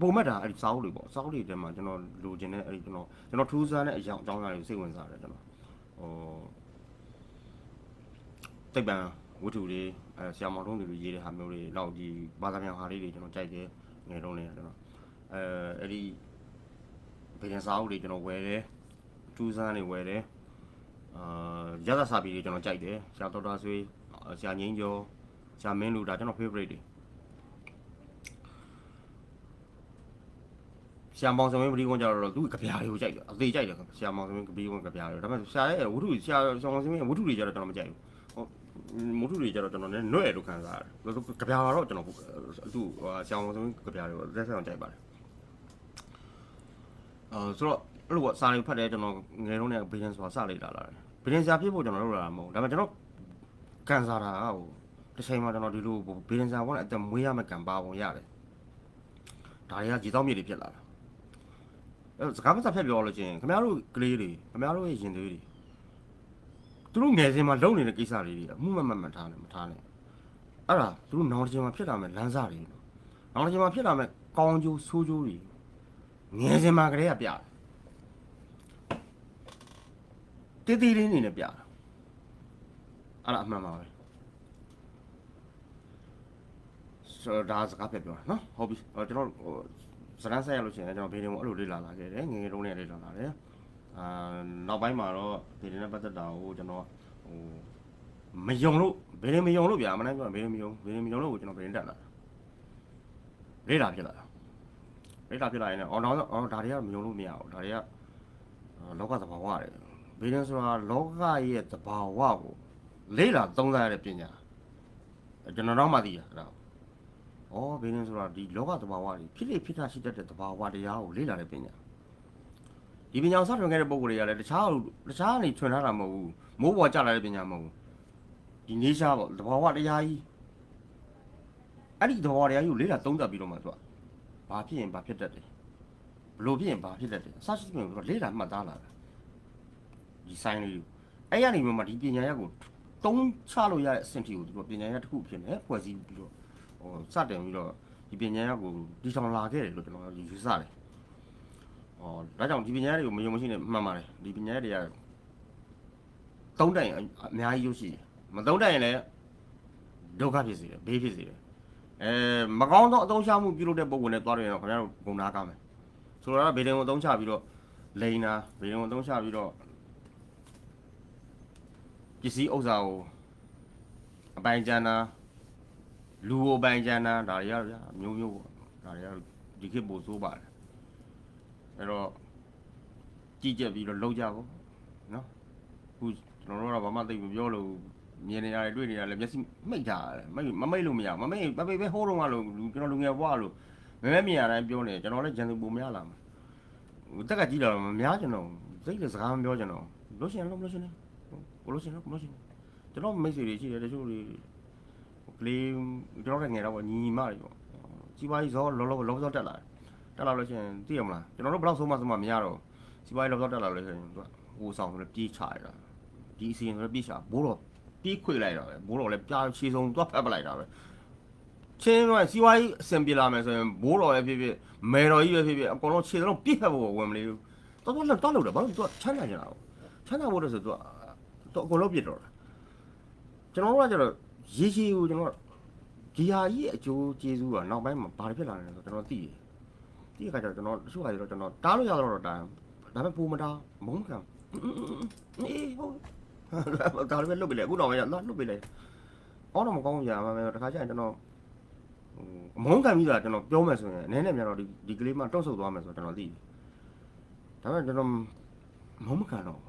[SPEAKER 1] ပုံမှတ်တာအဲ့ဒီစာအုပ်တွေပေါ့စာအုပ်တွေထဲမှာကျွန်တော်လိုချင်တဲ့အဲ့ဒီကျွန်တော်ထူးဆန်းတဲ့အကြောင်းအရာတွေကိုစိတ်ဝင်စားတယ်ကျွန်တော်တိတ်ပံဝတ္ထုတွေဆရာမောင်တုံးတွေရေးတဲ့ဟာမျိုးတွေနောက်ဒီဘာသာပြန်ဟာလေးတွေကျွန်တော်ကြိုက်တယ်ငယ်တုန်းလေးကျွန်တော်အဲ့ဒီဗေဒင်စာအုပ်တွေကျွန်တော်ဝယ်တယ်ထူးဆန်းတွေဝယ်တယ်ရသစာပေတွေကျွန်တော်ကြိုက်တယ်ဆရာဒေါက်တာဆွေဆရာငင်းကျော်ဆရာမင်းလူဒါကျွန်တော် favorite တွေဆရာမောင်စမင်းပရိကွန်ကြတော့သူကဗျာတွေကိုကြိုက်တယ်အသေးကြိုက်တယ်ဆရာမောင်စမင်းပရိကွန်ကဗျာတွေဒါပေမဲ့ဆရာရဲ့ဝတ္ထုဆရာမောင်စမင်းဝတ္ထုတွေကြတော့ကျွန်တော်မကြိုက်ဘူးဝတ္ထုတွေကြတော့ကျွန်တော်လည်းနှွဲ့လို့ခံစားရတယ်ကဗျာတော့ကျွန်တော်သူဆရာမောင်စမင်းကဗျာတွေကိုလက်ဆက်အောင်ကြိုက်ပါတယ်ဆိုတော့အဲ့လိုပေါ့စာတွေဖတ်တယ်ကျွန်တော်ငယ်တုန်းကဘီယန်ဆိုတာစလိုက်လာတယ်ဘီယန်စာဖြစ်ဖို့ကျွန်တော်လုပ်လာတာမဟုတ်ဒါပေမဲ့ကျွန်တော်ကန်စားတာဟိုတစ်ချိန်မှာကျွန်တော်ဒီလိုဘီယန်စာဘောနဲ့အသက်မွေးရမယ့်ကံပါပုံရတယ်ဒါတွေကကြီးတောင်းမြေတွေဖြစ်လာတာအဲ့စကားမစဖက်ပြောလို့ချင်းခင်ဗျားတို့ကလေးတွေခင်ဗျားတို့ရဲ့ရင်သွေးတွေသူတို့ငယ်စဉ်မှာလုံနေတဲ့ကိစ္စလေးတွေအမှုမထားနဲ့အဲ့ဒါသူတို့နောင်တစ်ချိန်မှာဖြစ်လာမယ့်လမ်းစာတွေနောင်တစ်ချိန်မှာဖြစ်လာမယ့်ကောင်းကျိုးဆိုးကျိုးတွေငယ်စဉ်မှာကလေးကပြတယ်တေးလေးနေနဲ့ပြတာအဲ့ဒါအမှန်ပါပဲဆိုတော့ဒါစကားပြောတာနော်ဟုတ်ပြီကျွန်တော်စရန်ဆက်ရလို့ရှိရင်ကျွန်တော်ဘေးရင်ကိုအဲ့လိုလေ့လာလာခဲ့တယ်ငယ်ငယ်တုန်းကလေ့လာလာတယ်နောက်ပိုင်းမှာတော့ဘေးရင်နဲ့ပတ်သက်တာကိုကျွန်တော်မယုံလို့ဘေးရင်မယုံလို့ဗျာမနိုင်ပြောဘေးရင်မယုံလို့ကျွန်တော်ဘေးရင်တက်လာလေ့လာဖြစ်လာရင်လည်းဒါတွေကမယုံလို့မရဘူးဒါတွေကလောကသဘာဝတွေဘေးရင်ဆိုတာလောကရဲ့သဘာဝကိုလေ့လာသုံးသပ်ရတဲ့ပညာကျွန်တော်တော့မှသိတာအဲ့ဒါဘေးရင်ဆိုတာဒီလောကသဘာဝတွေဖြစ်တာရှိတတ်တဲ့သဘာဝတရားကိုလေ့လာတဲ့ပညာဒီပညာကိုစထွင်ခဲ့တဲ့ပုံကိုယ်တွေကလည်းတခြားကနေထွင်ထားတာမဟုတ်ဘူးမိုးပေါ်ကျလာတဲ့ပညာမဟုတ်ဘူးဒီနေရှားပေါ့သဘာဝတရားကြီးအဲ့ဒီသဘာဝတရားကြီးကိုလေ့လာသုံးသပ်ပြီးတော့မှသူကဘာဖြစ်ရင်ဘာဖြစ်တတ်တယ်ဘလို့ဖြစ်ရင်ဘာဖြစ်တတ်တယ်အစရှိတဲ့ကိုလေ့လာမှတ်သားလာတာဒီဆိုင်လေးအဲ့ရနေမှဒီပညာရပ်ကိုတုံးချလို့ရတဲ့အဆင့်ထိကိုသူကပညာရပ်တစ်ခုဖြစ်နေဖွဲ့စည်းပြီးတော့စတင်ပြီးတော့ဒီပညာရပ်ကိုဒီဆောင်လာခဲ့တယ်လို့ကျွန်တော်ယူဆတယ်ဒါကြောင့်ဒီပညာတွေကိုမယုံမရှိနဲ့မှန်ပါတယ်ဒီပညာတွေကသုံးတိုင်အများကြီးရုပ်ရှိတယ်မသုံးတိုင်ရင်လည်းဒုက္ခဖြစ်စေတယ်ဘေးဖြစ်စေတယ်မကောင်းသောအသုံးချမှုပြုလုပ်တဲ့ပုံကိုလည်းသွားတယ်တော့ခင်ဗျားတို့ဂုဏ်နာကားမယ်ဆိုတော့ဘေးရင်ကိုအသုံးချပြီးတော့လိန်နာဘေးရင်ကိုအသုံးချပြီးတော့ပစ္စည်းဥစ္စာကိုအပိုင်ကျန်တာလူကိုပိုင်ကျန်တာဒါတွေရဗျာမျိုးပေါ့ဒါတွေကဒီခေတ်ပို့ဆိုးပါတယ်အဲ့တော့ကြည့်ကြပြီးတော့လောက်ကြပေါ့နော်အခုကျွန်တော်တို့ကဘာမှသိမပြောလို့မြင်နေရတယ်တွေ့နေရတယ်မျက်စိမိတ်ထားတယ်မမိတ်လို့မရမမိတ်ပဲဟိုးတော့ကလို့ကျွန်တော်လူငယ်ဘွားလို့မဲမြင်ရတိုင်းပြောနေကျွန်တော်လည်းဂျန်သူပုံများလာမှာတက်ကကြီးလာတော့မများကျွန်တော်စိတ်လည်းစကားမပြောကျွန်တော်လို့ရှင်လို့ရှင်ကိုလို့ရှင်ကျွန်တော်မိတ်ဆွေတွေရှိတယ်တချို့တွေကလေးကျွန်တော်လည်းငယ်တော့ညီမတွေပေါ့စီးပွားရေးဇောလောတက်လာလို့ရှိရင်သိရမလားကျွန်တော်တို့ဘယ်တော့ဆုံးမမရတော့စီးပွားရေးလောတက်လာလို့ရှိရင်သူကဟိုဆောင်ဆိုလည်းပြေးချရတာဒီအစီရင်ဆိုလည်းပြေးချဘိုးတော်ပြေးခွေလိုက်တာပဲဘိုးတော်လည်းပြားချေဆုံးသွားဖက်ပလိုက်တာပဲချင်းတော့စီးပွားရေးအဆင်ပြေလာမယ်ဆိုရင်ဘိုးတော်လည်းဖြစ်မယ်တော်ကြီးပဲဖြစ်အကုန်လုံးခြေလုံးပြစ်ဖက်ဖို့ဝင်မလေးဘူးတော်လို့တယ်ဘာလို့သူကချမ်းသာကြတာချမ်းသာဖို့တည်းဆိုသူကအကုန်လုံးပြစ်တော့တာကျွန်တော်တို့ကကျတော့ရေရှည်ကိုကျွန်တော်ဒီဟာကြီးအကျိုးကျေးဇူးကနောက်ပိုင်းမှာဘာဖြစ်လာလဲဆိုတော့ကျွန်တော်သိတယ်ဒီအခါကျတော့ကျွန်တော်တချို့ခါကျတော့ကျွန်တော်တားလို့ရတော့တာဒါပေမဲ့ပူမတာမုန်းခံအေးဟုတ်ဒါလည်းလွတ်ပြီလေအခုတော့မရလွတ်ပြီလေအော်တော့မကောင်းကြပါဘူးတခါကျရင်ကျွန်တော်မုန်းခံပြီးတာကျွန်တော်ပြောမယ်ဆိုရင်နည်းနည်းများတော့ဒီကလေးမှတုံ့ဆုပ်သွားမယ်ဆိုတော့ကျွန်တော်သိတယ်ဒါပေမဲ့ကျွန်တော်မုန်းမခံတော့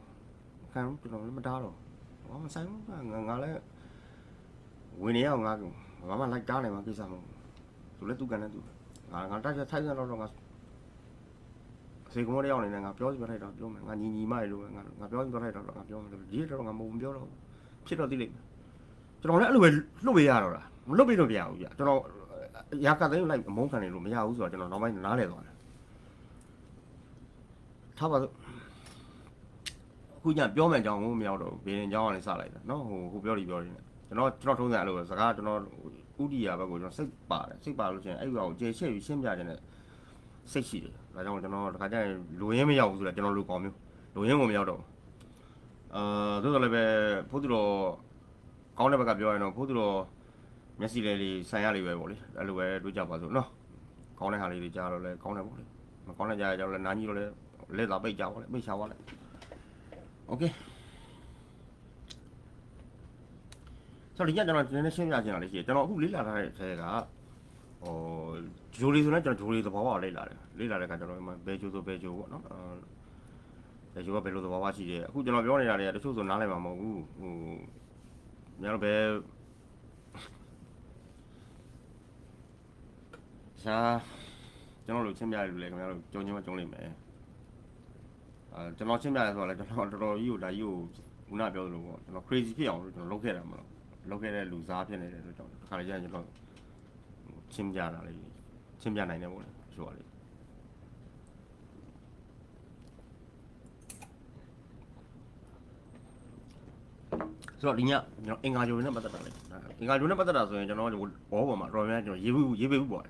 [SPEAKER 1] ခံကျွန်တော်လည်းမတားတော့ဘာမှဆိုင်ဘူးငါလည်းဝင်နေအောင်ငါဘာမှလိုက်တားနိုင်မှာကိစ္စမဟုတ်သူလည်းသူကန်တယ်သူငါတိုက်ထိုက်တော့ငါစေကုံးရောက်နေတယ်ငါပြောစီပြောထိုက်တော့ပြောမယ်ငါညီမရလို့ငါပြောစီပြောထိုက်တော့ငါပြောမယ်ဒီတော့ငါမပြောတော့ဖြစ်တော့သိလိမ့်မယ်ကျွန်တော်လည်းအဲ့လိုပဲလှုပ်ပေးရတော့လားမလှုပ်ပေးတော့မရဘူးဗျကျွန်တော်ရာကသိန်းလိုက်အမုန်းခံနေလို့မရဘူးဆိုတော့ကျွန်တော်နောက်ပိုင်းနားလဲသွားတယ်ထားပါစို့ ခုညပြောမယ်ကြောင်းကိုမရောက်တော့ဘေးရင်ကြောင်းကနေစလိုက်တာနော်ဟိုပြောနေကျွန်တော်ထုံးစံအဲ့လိုစကားကျွန်တော်ဥတီယာဘက်ကိုကျွန်တော်စိတ်ပါလို့ချင်းအဲ့ဒီကောင်ကျေရှက်ပြီးရှင်းပြခြင်းနဲ့စိတ်ရှိတယ်ဒါကြောင့်ကျွန်တော်တခါကျရင်လူရင်းမရောက်ဘူးဆိုတော့ကျွန်တော်လူကောင်မျိုးလူရင်းကိုမရောက်တော့သို့တော်လည်းပဲဖို့သူတော်ကောင်းတဲ့ဘက်ကပြောရင်တော့ဖို့သူတော်မျက်စိလေးဆိုင်ရလေးပဲပေါ့လေအဲ့လိုပဲတွေးကြပါစို့နော်ကောင်းတဲ့ဟာလေးတွေကြားတော့လဲကောင်းတယ်ပေါ့လေမကောင်းတဲ့ကြားရကြတော့လဲနားကြီးတော့လဲလက်သာပိတ်ကြပါလေပိတ်ချပါလေโอเคဆိုတော့ဒီညကျွန်တော်နည်းနည်းရှင်းပြချင်တာလေးရှိတယ်ကျွန်တော်အခုလေးလာထားတဲ့ဆဲကဟိုဂျိုလီဆိုတော့ကျွန်တော်ဂျိုလီသဘောပေါက်လေးလာတဲ့ခါကျွန်တော်ဘယ်ဂျိုဆိုဘယ်ဂျိုပေါ့နော်ဘယ်ဂျိုကဘယ်လိုသဘောပေါက်ရှိတယ်အခုကျွန်တော်ပြောနေတာတွေကတချို့ဆိုနားလည်မှာမဟုတ်ဘူးဟိုညတော့ဘယ်ရှာကျွန်တော်တို့ချင်းပြရလို့လေခင်ဗျားတို့ကြုံချင်းမကြုံလိမ့်မယ်ကျွန်တော်ချင်းပြရဆိုတော့လေကျွန်တော်တော်တော်ကြီးကိုဒါကြီးကိုခုနပြောသလိုပေါ့ကျွန်တော် crazy ဖြစ်အောင်လို့ကျွန်တော်လုပ်ခဲ့တာမလို့လုပ်ခဲ့တဲ့လူစားဖြစ်နေတယ်ဆိုတော့ခါလေးကျရင်ကျွန်တော်ချင်းပြတာလေးချင်းပြနိုင်တယ်ပေါ့လေဆိုတော့လေဆိုတော့ဒီညကျွန်တော်အင်္ဂါဂျိုနဲ့ပတ်သက်တာလေအင်္ဂါဂျိုနဲ့ပတ်သက်တာဆိုရင်ကျွန်တော်ဘောပေါ်မှာတော်များကျွန်တော်ရေးပေးဘူးပေါ့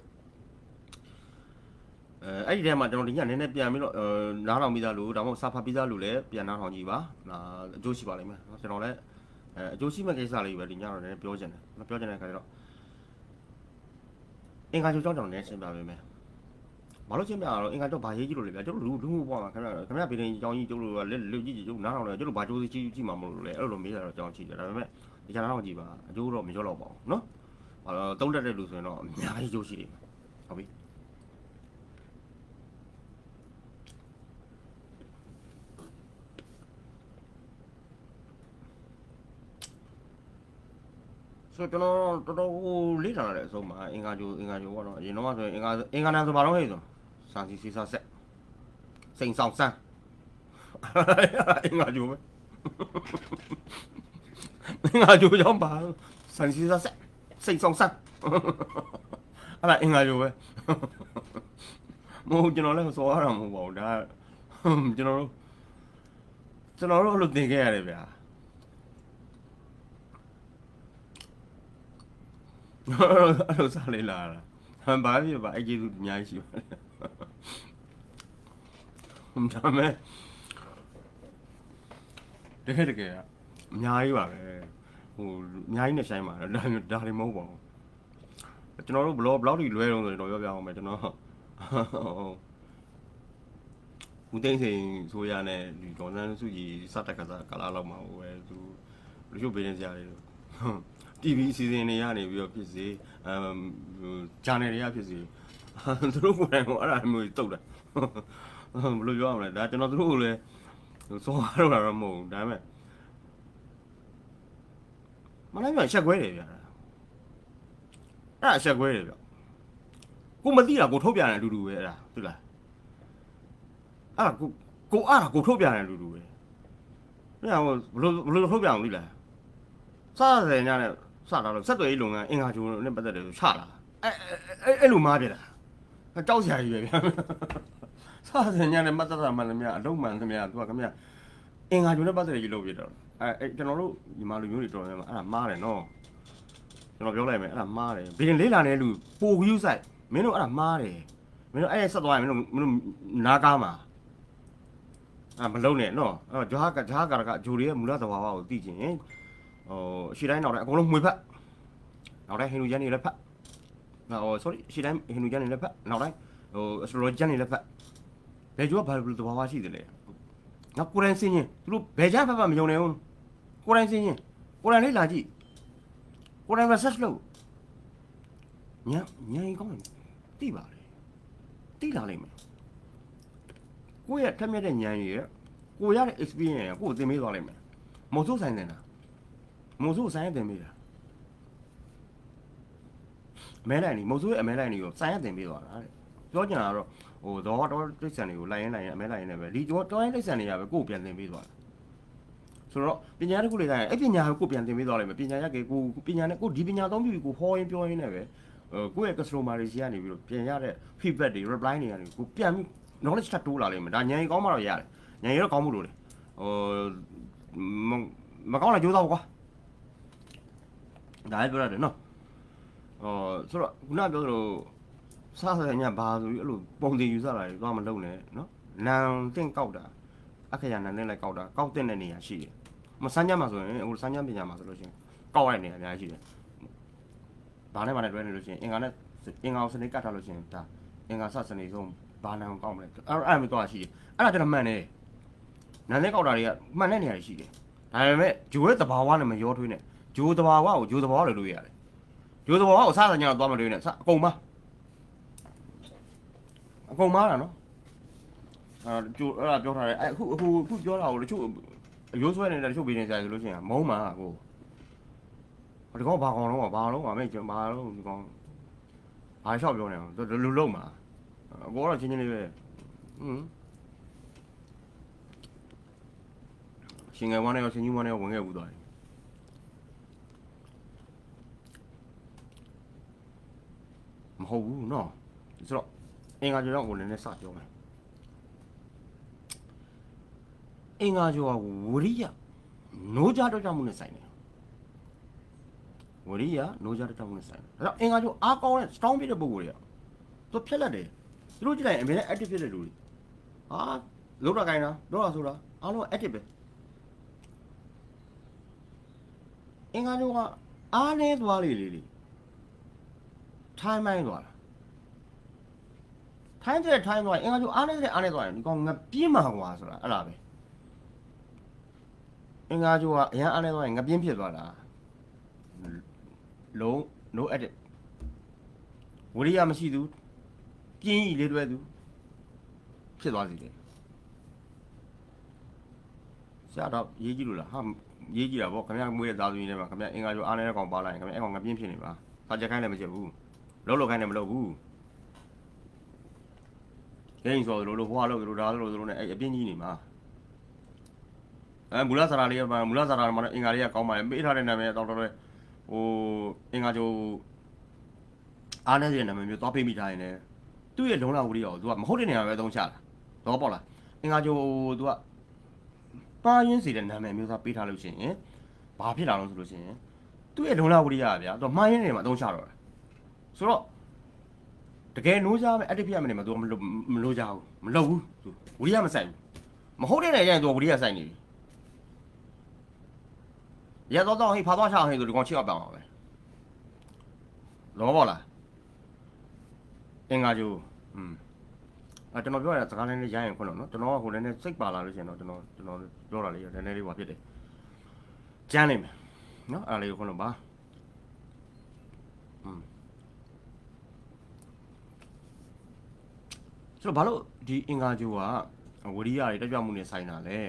[SPEAKER 1] အဲ့ဒီထဲမှာကျွန်တော်ဒီညနည်းနည်းပြန်ပြီးတော့နားထောင်ပြီးသားလို့ဒါမှမဟုတ်စာဖတ်ပြီးသားလို့လည်းပြန်နားထောင်ကြည့်ပါအကျိုးရှိပါလိမ့်မယ်เนาะကျွန်တော်လည်းအကျိုးရှိမဲ့ကိစ္စလေးပဲဒီညတော့လည်းပြောချင်တယ်မပြောချင်တဲ့ခါကျတော့အင်္ဂါကျိုးကြောင့်ကျွန်တော်လည်းရှင်းပြပေးမယ်ဘာလို့ရှင်းပြရတော့အင်္ဂါကျိုးဘာရေးကြည့်လို့လဲဗျာကျွန်တော်လူမှုပေါ်မှာခင်ဗျာဗီဒီယိုအကြောင်းကြီးကျုပ်တို့လက်ကြည့်ကျုပ်နားထောင်တယ်ကျုပ်တို့ဘာကျိုးစီကြည့်မှာမလို့လဲအဲ့လိုမေးတာတော့ကျွန်တော်ကြည့်တယ်ဒါပေမဲ့ဒီကနားထောင်ကြည့်ပါအကျိုးတော့မရောတော့ပါဘူးเนาะတုံးတက်တဲ့လူဆိုရင်တော့အများကြီးကျိုးရှိတယ်ဟုတ်ပြီဆိုတော့ကျွန်တော်တော်တော်လေးလာတဲ့အဆုံးမှာအင်္ဂါဂျိုပေါ့နော်အရင်တော့ဆိုရင်အင်္ဂါနာဆိုဘာလို့ဟဲ့ဆိုစာစီစီစာဆက်စိန်ဆောင်ဆန်းအင်္ဂါဂျိုပဲအင်္ဂါဂျိုကြောင့်ပါစာစီစာဆက်စိန်ဆောင်ဆန်းအဲ့ဒါအင်္ဂါဂျိုပဲမဟုတ်ကျွန်တော်လည်းစောရတာမဟုတ်ပါဘူးဒါကျွန်တော်တို့လို့သင်ခဲ့ရတယ်ဗျာအဲ့လိုစားလေးလာတာဘာဖြစ်ပါအဲ့ကျေးဇူးအများကြီးရှိပါတယ်ဒါမဲ့တကယ်အများကြီးပါပဲဟိုအများကြီးနဲ့ဆိုင်ပါတယ်ဒါတွေမဟုတ်ပါဘူးကျွန်တော်တို့ဘလော့တွေလွဲတော့ဆိုတော့ပြောပြအောင်မယ်ကျွန်တော်ဦးသိန်းစိန်ဆိုရနဲ့ဒီဒေါ်နန်းစုကြည်စတက်ကစားကလာလောက်မှာဟိုပဲသူလူချို့ပေးနေကြရတယ်TV အစီအစဉ်တွေရနေပြီးတော့ဖြစ်စေchannel တွေကဖြစ်စေသူတို့ကိုယ်တိုင်ကအဲ့ဒါမျိုးတုတ်တာဘယ်လိုပြောရမလဲဒါကျွန်တော်တို့ကိုလည်းစောရတော့တာတော့မဟုတ်ဘူးဒါပေမဲ့မလိုက်ပြန်ချက်ခွဲတယ်ဗျာအဲ့ဒါချက်ခွဲတယ်ဗျကိုမသိတာကိုထုတ်ပြန်တယ်အတူတူပဲအဲ့ဒါသိလားအဲ့ဒါကိုအားတာကိုထုတ်ပြန်တယ်အတူတူပဲအဲ့ဒါဘယ်လိုထုတ်ပြန်အောင်သိလားစားတယ်ညနဲ့စတာလို့ဆက်သွယ်ရေးလုပ်ငန်းအင်္ဂါဂျိုနဲ့ပတ်သက်တယ်ဆိုချလာအဲ့လိုမားပြတာကြောက်စရာကြီးပဲဗျာစားတယ်ညနဲ့ပတ်သက်တာမှလည်းမြအလုံးမှန်သမျှသူကခင်ဗျအင်္ဂါဂျိုနဲ့ပတ်သက်ရေးလုပ်ပြတော့ကျွန်တော်တို့ဒီမှာလူမျိုးတွေတော်တယ်မှာအဲ့ဒါမားတယ်နော်ကျွန်တော်ပြောလိုက်မယ်အဲ့ဒါမားတယ်ဘီရင်လေးလာတဲ့လူပိုကူးဆိုင်မင်းတို့အဲ့ဒါမားတယ်မင်းတို့အဲ့ဆက်သွားရင်မင်းတို့နားကားမှာမလုံးနဲ့နော်အဲ့ဂျာကာဂျိုတွေရဲ့မူလသဘာဝကိုသိချင်ဟိုရှီတိုင်းနောက်တိုင်းအကုန်လုံးမှွေဖက်နောက်တိုင်းဟိန္ဒူကျမ်းတွေလည်းဖက်sorry ရှီတိုင်းဟိန္ဒူကျမ်းတွေလည်းဖက်နောက်တိုင်းဟို astrology ကျမ်းတွေလည်းဖက်ဘယ်ကျိုးကဘာလို့သဘာဝရှိတယ်လဲနောက်ကိုယ်တိုင်စင်းရင်သူတို့ဘယ်ကျမ်းဖက်မယုံနေဘူးကိုယ်တိုင်စင်းရင်ကိုယ်တိုင်လေးလာကြည့်ကိုယ်တိုင် research လုပ်ညကောင်းတိပါလေတိလာလိမ့်မယ်ကိုယ့်ရဲ့ထက်မြက်တဲ့ဉာဏ်ရည်ကိုရတဲ့ experience ကိုယ်သင်ပေးသွားလိမ့်မယ်မဟုတ်ဆိုးဆိုင်နေတာမုံဆိုးဆိုင်ရတင်ပေးတာအမဲလိုက်နေမုံဆိုးရဲ့အမဲလိုက်နေကိုဆိုင်ရတင်ပေးသွားတာတဲ့ပြောချင်တာကတော့ဟိုတော့တိတ်ဆန်တွေကိုလိုက်ရင်အမဲလိုက်ရင်လည်းပဲဒီတော့ရင်တိတ်ဆန်တွေကပဲကိုယ်ပြန်တင်ပေးသွားတာဆိုတော့ပညာတစ်ခုလေးတိုင်းအဲ့ပညာကိုပြန်တင်ပေးသွားလိမ့်မယ်ပညာရက်ကေကိုပညာနဲ့ကိုဒီပညာသုံးပြီးကိုဟောရင်းပြောရင်းနဲ့ပဲကိုယ့်ရဲ့ customer တွေစီကနေပြီးတော့ပြန်ရတဲ့ feedback တွေ reply တွေကနေကိုပြန်ပြီး knowledge ထပ်တိုးလာလိမ့်မယ်ဒါဉာဏ်ကြီးကောင်းမှတော့ရတယ်ဉာဏ်ကြီးတော့ကောင်းမှုလို့လေဟ မကောင်းလိုက်ကြိုးစားပေါ့ကွာဒါလည်းပြောရတယ်နော်ဆိုတော့ခုနပြောသလိုစားစားညဘာဆိုပြီးအဲ့လိုပုံစံယူဆတာတွေသွားမလုပ်နဲ့နော်နံတင့်ကောက်တာအခရာနံနဲ့လိုက်ကောက်တာကောက်တဲ့နေရာရှိတယ်မစမ်းကြမှာဆိုရင်ဟိုစမ်းကြပညာမှာဆိုလို့ရှိရင်ကောက်ရတဲ့နေရာအများကြီးရှိတယ်ဘာနဲ့တွဲနေလို့ရှိရင်အင်္ဂါစနေကတ်ထားလို့ရှိရင်ဒါအင်္ဂါစစနေဆုံးဘာနံကောက်မလဲအဲ့မျိုးတော့ရှိတယ်အဲ့ဒါကျတော့မှန်တယ်နံနဲ့ကောက်တာတွေကမှန်တဲ့နေရာတွေရှိတယ်ဒါပေမဲ့ဂျိုးရဲ့တဘာဝနဲ့မရောထွေးနဲ့ဂျိုးတဘာဝကိုဂျိုးတဘာဝလို့လို့ရတယ်ဂျိုးတဘာဝကိုစားစညတော့သွားမတွေးနဲ့အကုန်ပါတာနော်ကျိုးအဲ့ဒါပြောထားတယ်အခုပြောတာကိုတချို့ရိုးဆွဲနေတဲ့တချို့ပြည်နေကြဆိုလို့ရှိရင်မုံမှာကိုဒီကောင်ဘာကောင်လုံးဘာလုံးပါမဲ့ကျွန်ဘာလုံးဒီကောင်ဘာလျှောက်ပြောနေအောင်လူလုံးမှာကိုကတော့ချင်းချင်းလေးပဲရှင်ငယ်ဝမ်းနဲ့ရောရှင်ကြီးဝမ်းနဲ့ရောဝင်ခဲ့ဘူးသွားတယ်မဟုတ်ဘူးနော်ဆိုတော့အင်္ဂါကျော်တော့ကိုလည်းနဲ့စပြောမယ်အင်္ဂါကျော်ကဝရိယနိုးကြတော့ကြောင့်မှုနဲ့ဆိုင်တယ်ဝရိယနိုးကြတော့ကြောင့်မှုနဲ့ဆိုင်တယ်အဲ့တော့အင်္ဂါကျော်အားကောင်းတဲ့ strong ဖြစ်တဲ့ပုံကိုယ်တွေကသူဖြက်လက်တယ်သူတို့ကြည့်လိုက်အမြဲတမ်း active ဖြစ်တဲ့လူတွေဟာလောက်တာခိုင်းတာလောက်တာဆိုတာအားလုံး active ပဲအင်္ဂါကျော်ကအားနေသွားလေထိုင်းမိုင်းသွားတာထိုင်းသွားအင်္ဂါကျော်အားနေသွားတယ်ဒီကောင်ငါပြင်းမှာကွာဆိုတာအဲ့လားပဲအင်္ဂါကျော်ကအရန်အားနေသွားရင်ငါပြင်းဖြစ်သွားတာလုံး no edit ဝရိယမရှိသူပြင်းကြီးလေးတွဲသူဖြစ်သွားစီတယ်ဆရာတော့ရေးကြည့်လို့လားဟာရေးကြည့်တာဗောခင်ဗျားမွေးတဲ့သားသမီးတွေမှာခင်ဗျာအင်္ဂါကျော်အားနေတဲ့ကောင်ပါလာရင်ခင်ဗျာအဲ့ကောင်ငါပြင်းဖြစ်နေပါစာချက်ခိုင်းလည်းမချက်ဘူးလုံးခိုင်းလည်းမလုပ်ဘူးဂိမ်းဆိုလို့ဟိုဟာလို့ဒါလို့နဲ့အပြင်းကြီးနေမှာမူလစာရာလေးမှာမူလစာရာမှာအင်္ဂါလေးကကောင်းပါလေပေးထားတဲ့နာမည်တော့ဟိုအင်္ဂါကျော်အားနေတဲ့နာမည်မျိုးသွားပေးမိထားရင်လည်းသူ့ရဲ့လုံလဝရိယကိုသူကမဟုတ်တဲ့နေရာပဲသုံးချတာတော့ပေါ့လားအင်္ဂါကျော်သူကပါရင်းစီတဲ့နာမည်မျိုးသားပေးထားလို့ရှိရင်ဘာဖြစ်လာလို့ဆိုလို့ရှိရင်သူ့ရဲ့လုံလဝရိယကဗျာသူမှားရင်းနေမှာသုံးချတော့တယ်ဆိုတော့တကယ်နိုးကြမယ်အတ္တိပြမယ်နေမှာသူမလို့ကြဘူးမလုပ်ဘူးသူဝရိယမဆိုင်ဘူးမဟုတ်တဲ့နေရာကျရင်သူဝရိယဆိုင်နေပြီရတော့ဟိဖာသွားချအောင်ဟိဆိုဒီကောင်ချစ်အောင်ပအောင်ပဲလောပေါ့လားအင်္ဂါကျိုးကျွန်တော်ပြောရတဲ့စကားလေးနဲ့ရရင်ခွန်းတော့နော်ကျွန်တော်ကဟိုလည်းနဲ့စိတ်ပါလာလို့ရှိရင်တော့ကျွန်တော်ပြောတာလေးနည်းနည်းလေးပါဖြစ်တယ်ကျန်းနေမယ်နော်အဲ့ဒါလေးကိုခွန်းတော့ပါဆိုတော့ဘာလို့ဒီအင်္ဂါကျိုးကဝရိယတွေတက်ကြွမှုနဲ့ဆိုင်တာလဲ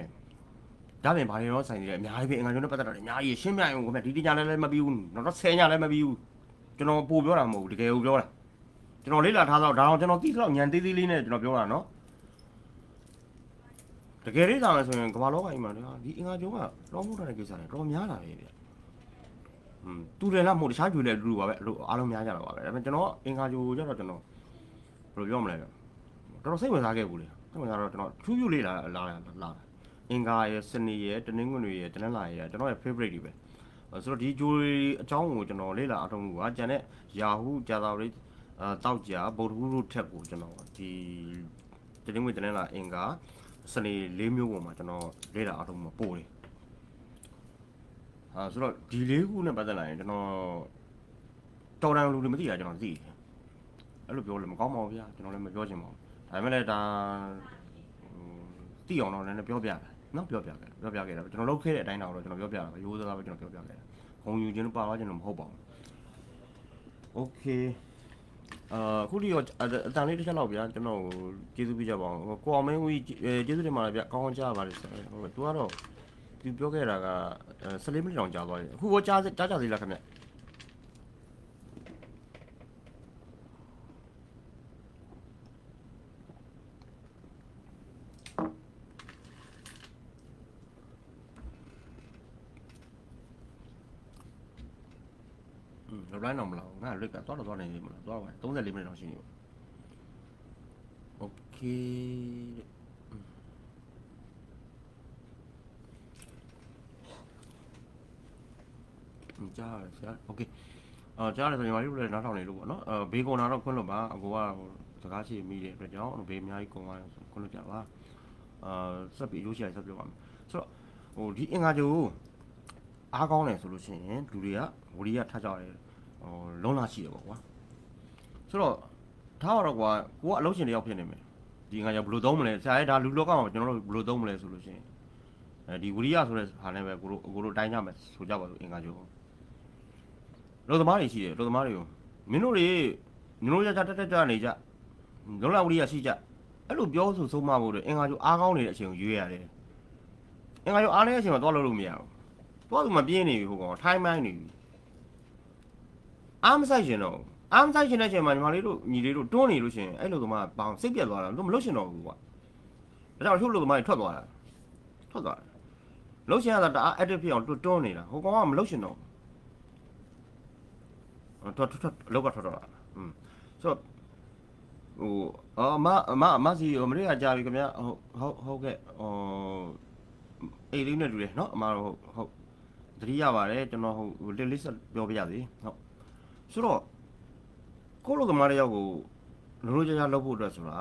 [SPEAKER 1] ဒါပြင်ဘာတွေရောဆိုင်နေတယ်အများကြီးပဲအင်္ဂါကျိုးနဲ့ပတ်သက်တာအများကြီးရှင်းပြရင်ကိုခင်ဗျဒီတညလည်းမပြီးဘူးတော့10ညလည်းမပြီးဘူးကျွန်တော်ပို့ပြောတာမဟုတ်ဘူးတကယ်ကိုပြောတာကျွန်တော်လေးလာထားတော့ဒါတော့ကျွန်တော်သိတော့ညံသေးသေးလေးနဲ့ကျွန်တော်ပြောတာနော်တကယ်လေးလာမယ်ဆိုရင်ကမ္ဘာလောကကြီးမှာဒီအင်္ဂါကျိုးကလောမှုထားတဲ့ကိစ္စတွေတော်များလာတယ်ဗျတူတယ်လားမဟုတ်တခြားကျိုးလည်းလူပါပဲအားလုံးများကြတာပါပဲဒါပေမဲ့ကျွန်တော်အင်္ဂါကျိုးကျတော့ကျွန်တော်ဘယ်လိုပြောမလဲတော်တော်စိတ်ဝင်စားခဲ့ဘူးလေစိတ်ဝင်စားတော့ကျွန်တော်ဖြူးဖြူးလေးလာအင်္ဂါရဲ့စနေရဲ့တနင်္ဂနွေရဲ့တနင်္လာရဲ့ကျွန်တော်ရဲ့ favorite တွေပဲဆိုတော့ဒီဂျိုးအကြောင်းကိုကျွန်တော်လေ့လာအထောက်အကူကကျန်တဲ့ Yahoo ဂျာသာရီတောက်ကြဗုဒ္ဓဟူးတို့ထက်ကိုကျွန်တော်ဒီတနင်္ဂနွေတနင်္လာအင်္ဂါစနေ၄မျိုးပေါ်မှာကျွန်တော်လေ့လာအထောက်အကူပို့တယ်ဆိုတော့ဒီ၄ခုနဲ့ပတ်သက်လာရင်ကျွန်တော်တော်တန်လူတွေမသိတာကျွန်တော်သိတယ်အဲ့လိုပြောလို့မကောင်းပါဘူးဗျာကျွန်တော်လည်းမပြောချင်ပါဘူးဒါပေမဲ့လည်းဒါသိအောင်တော့လည်းပြောပြတယ်နော်ပြောပြခဲ့တာကျွန်တော်လုပ်ခဲ့တဲ့အတိုင်းတော့ကျွန်တော်ပြောပြတာပဲရိုးသားပဲကျွန်တော်ပြောပြခဲ့တာဂုံယူခြင်းပါသွားခြင်းတော့မဟုတ်ပါဘူးโอเคခုဒီတော့အတန်လေးတစ်ချက်လောက်ဗျာကျွန်တော်ကျေးဇူးပြုကြပါအောင်ကိုအောင်မင်းဦးကျေးဇူးတင်ပါတယ်ဗျာကောင်းကြပါလိမ့်ဟုတ်သူကတော့သူပြောခဲ့တာက14မိနစ်တောင်ကြာသွားပြီအခုကကြားသေးလားခင်ဗျလောက်လိုက်တော့မလားငါလွတ်ကတော့နေနေမလားတော့34မိနစ်တော့ရှိနေပါโอเค ကြားရတယ်ဆရာโอเคကြားရတယ်ဆိုညီမလေးတို့လည်းနားထောင်နေလို့ပေါ့နော်ဘေးကွန်နာတော့ခွန်းလို့ပါအကိုကစကားရှိမိတဲ့အတွက်ကြောင့်ဘေးအများကြီးကွန်သွားတယ်ဆိုခွန်းလို့ပြပါဆက်ပြီးရိုးချဆက်ပြောပါမယ်ဆိုတော့ဟိုဒီအင်္ဂါကျိုးအားကောင်းတယ်ဆိုလို့ရှိရင်လူတွေကဝရီရထားကြတယ်လုံးလာရှိတယ်ပေါ့ကွာဆိုတော့ထားတော့ကွာကိုကအလုံးရှင်တယောက်ဖြစ်နေမယ်ဒီငါကြောင့်ဘယ်လိုသုံးမလဲဆရာရဲ့ဒါလူလောကမှာကျွန်တော်တို့ဘယ်လိုသုံးမလဲဆိုလို့ရှိရင်ဒီဝရီရဆိုတဲ့ဟာနဲ့ပဲကိုတို့တိုင်းကြမယ်ဆိုကြပါစို့အင်္ဂါကျိုးလူသမားတွေရှိတယ်လူသမားတွေကိုမင်းတို့တွေရတက်နေကြလုံးလာဝရီရရှိကြအဲ့လိုပြောဆိုဆုံးမဖို့အတွက်အင်္ဂါကျိုးအားကောင်းနေတဲ့အချိန်ကိုရွေးရတယ်အင်္ဂါကျိုးအားနေတဲ့အချိန်မှာသွားလို့မရဘူးသွားသူမပြင်းနေပြီဟိုကောင်ထိုင်းမိုင်းနေပြီအားမဆိုင်ရှင်တော့အားမဆိုင်ရှင်တဲ့အချိန်မှာညီမလေးတို့ညီလေးတို့တွန်းနေလို့ရှိရင်အဲ့လိုသမားဘောင်စိတ်ပြတ်သွားတာတို့မလို့ရှင်တော့ဘူးကွာဒါကြောင့်ထုတ်လို့သမားတွေထွက်သွားတယ်လှုပ်ရှင်ရတာတအား active ဖြစ်အောင်တွန်းနေတာဟိုကောင်ကမလှုပ်ရှင်တော့ထွက်လောက်ကထွက်တော့တာဆိုတော့ဟိုမစီမနေ့ကကြာပြီခင်ဗျဟုတ်ကဲ့အိတ်လေးနဲ့တူတယ်နော်အမဟုတ်တတိယပါတယ်ကျွန်တော်ဟိုလစ်ပြောပြရစီဟုတ်ဆိုတော့ကိုလိုသမားတယောက်ကိုလိုကြလုပ်ဖို့အတွက်ဆိုတာ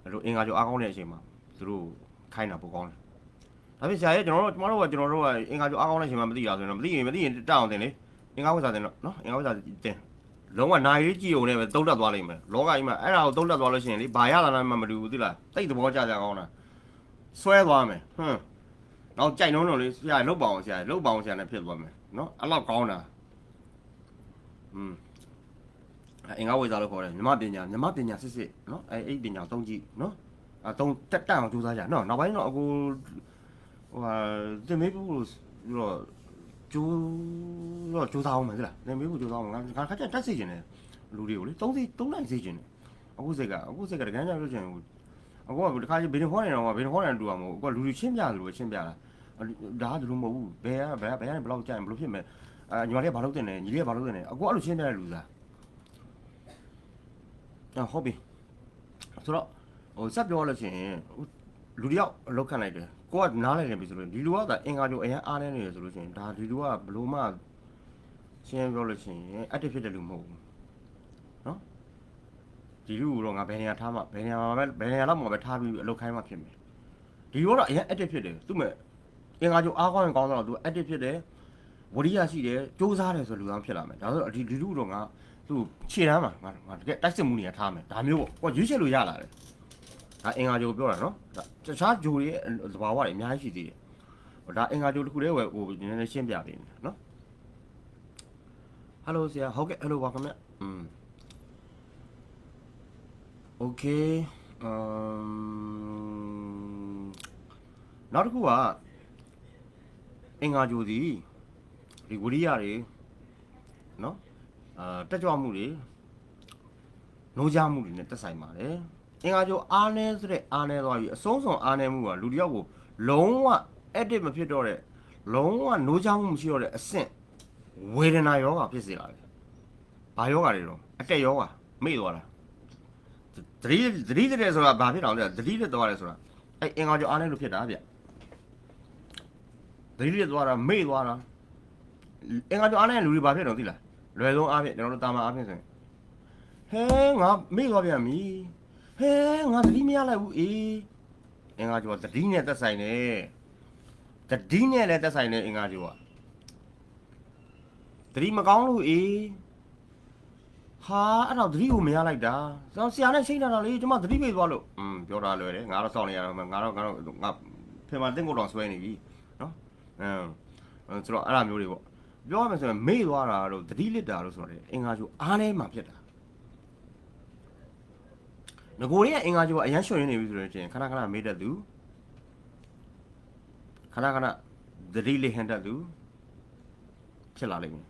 [SPEAKER 1] အဲ့လိုအင်္ဂါကြောအားကောင်းတဲ့အချိန်မှာသူတို့ခိုင်းတာပိုကောင်းတယ်ဒါပေမဲ့ဆရာရဲ့ကျွန်တော်တို့ကအင်္ဂါကြောအားကောင်းတဲ့အချိန်မှာမသိတာဆိုရင်တော့မသိရင်တအောင်တင်လေအင်္ဂါဝိဇ္ဇာတင်တော့နော်အင်္ဂါဝိဇ္ဇာတင်လုံးဝနိုင်ရေးကြည့်ုံနဲ့ပဲသုံးတက်သွားလိမ့်မယ်လောကကြီးမှာအဲ့ဒါကိုသုံးတက်သွားလို့ရှိရင်လေဘာရလာမှမတူဘူးသိလားတိတ်သဘောကျကြကောင်းတာဆွဲသွားမယ်နောက်ကြိုက်နှုံးလို့လေဆရာလုတ်ပါအောင်ဆရာနဲ့ဖြစ်သွားမယ်နော်အဲ့လောက်ကောင်းတာအင်္ဂါဝိဇ္ဇာလို့ခေါ်တယ်မြမပညာစစ်နော်အဲ့ပညာသုံးကြည့်နော်သုံးတက်အောင်ကြိုးစားကြနော်နောက်ပိုင်းတော့အကိုဟိုဟာတင်မေးဘူးလို့တော့ကျိုးစားအောင်မယ်သိလားတင်မေးဘူးကျိုးစားအောင်ငါခါကျတက်စီကျင်တယ်လူတွေကိုလေ3နိုင်စီကျင်တယ်အခုစိတ်ကတကယ်ကြလို့ကျင်အခုကတခါကြီးဘယ်နှခေါ်နေတော့ဘယ်နှခေါ်နေတူအောင်မဟုတ်အခုကလူတွေရှင်းပြတယ်လို့ရှင်းပြတာဒါကဒီလိုမဟုတ်ဘူးဘယ်ကနေဘယ်လောက်ကြာရင်ဘယ်လိုဖြစ်မယ်ညီမလေးကဘာလုပ်တင်လဲညီလေးကဘာလုပ်တင်လဲအခုအဲ့လိုရှင်းပြတဲ့လူသားဟုတ်ပြီဆိုတော့ဟိုစက်ပြောလို့ရှိရင်လူတယောက်အလောက်ခံလိုက်တယ်ကိုကနားလိုက်တယ်ပြီဆိုလို့ဒီလူကသာအင်္ဂါကျိုးအရင်အားနေနေတယ်ဆိုလို့ရှိရင်ဒါဒီလူကဘလို့မှရှင်းပြောလို့ရှိရင် active ဖြစ်တဲ့လူမဟုတ်ဘူးနော်ဒီလူကတော့ငါဘယ်နေရာထားမှဘယ်နေရာလောက်မှပဲထားပြီးအလောက်ခိုင်းမှဖြစ်မယ်ဒီလူကတော့အရင် active ဖြစ်တယ်သူ့မဲ့အင်္ဂါကျိုးအားကောင်းရင်ကောင်းတော့သူ active ဖြစ်တယ်ဝရိယရှိတယ်စူးစမ်းတယ်ဆိုလူသားဖြစ်လာမယ်ဒါဆိုဒီလူတော့ငါသူခြေတန်းမှာငါတကယ်တိုက်စစ်မှုနေရထားမယ်ဒါမျိုးပေါ့ကိုရွေးချက်လို့ရလာတယ်ဒါအင်္ဂါကျိုးပြောတာနော်တခြားဂျိုတွေရဲ့သဘာဝတွေအများကြီးရှိသေးတယ်ဒါအင်္ဂါဂျိုတစ်ခုတည်းဟိုနည်းနည်းရှင်းပြပေးနေနော်ဟယ်လိုဆရာဟုတ်ကဲ့ဟယ်လိုပါခင်ဗျโอเคနောက်တစ်ခုကအင်္ဂါဂျိုဒီဝရိယတွေနော်တက်ကြွမှုတွေနှိုးကြမှုတွေနဲ့တက်ဆိုင်ပါတယ်အင်္ဂါကျိုးအားနည်းဆိုတဲ့အားနည်းသွားပြီအဆုံးစွန်အားနည်းမှုကလူတယောက်ကိုလုံးဝ edit မဖြစ်တော့တဲ့လုံးဝနှိုးချမှုမရှိတော့တဲ့အဆင့်ဝေဒနာယောဂဖြစ်စေလာတယ်။ဘာယောဂတွေတော့အတက်ယောဂမေ့သွားတာသတိတဲ့ဆိုတာဘာဖြစ်တော့လဲသတိတဲ့သွားတယ်ဆိုတာအဲ့အင်္ဂါကျိုးအားနည်းလို့ဖြစ်တာဗျ။သတိတဲ့သွားတာမေ့သွားတာအင်္ဂါကျိုးအားနည်းလူတွေဘာဖြစ်တော့သိလားလွယ်ဆုံးအားဖြင့်ကျွန်တော်တို့တာမန်အားဖြင့်ဆိုရင်ဟဲငါမေ့သွားပြန်ပြီဟဲငါသတိမရလိုက်ဘူးအင်္ဂါကျိုးသတိနဲ့သက်ဆိုင်တယ်သတိနဲ့လည်းသက်ဆိုင်တယ်အင်္ဂါကျိုးကသတိမကောင်းလို့ဟာအဲ့တော့သတိကိုမရလိုက်တာဆရာနဲ့ချိန်တာတော့လေကျွန်မသတိမေ့သွားလို့ပြောတာလွယ်တယ်ငါတော့စောင့်နေရတော့ငါဖေမတင်းကိုတော့ဆွဲနေပြီနော်ဆိုတော့အဲ့လိုမျိုးတွေပေါ့ပြောရမယ်ဆိုရင်မေ့သွားတာတော့သတိလစ်တာလို့ဆိုတော့အင်္ဂါကျိုးအားထဲမှာဖြစ်တာငကိုရဲ့အင်္ဂါကျိုးကအရန်ရွှင်နေပြီဆိုတော့ချင်းခဏမေ့တတ်သူခဏသတိလေးဟန်တတ်သူဖြစ်လာလိမ့်မယ်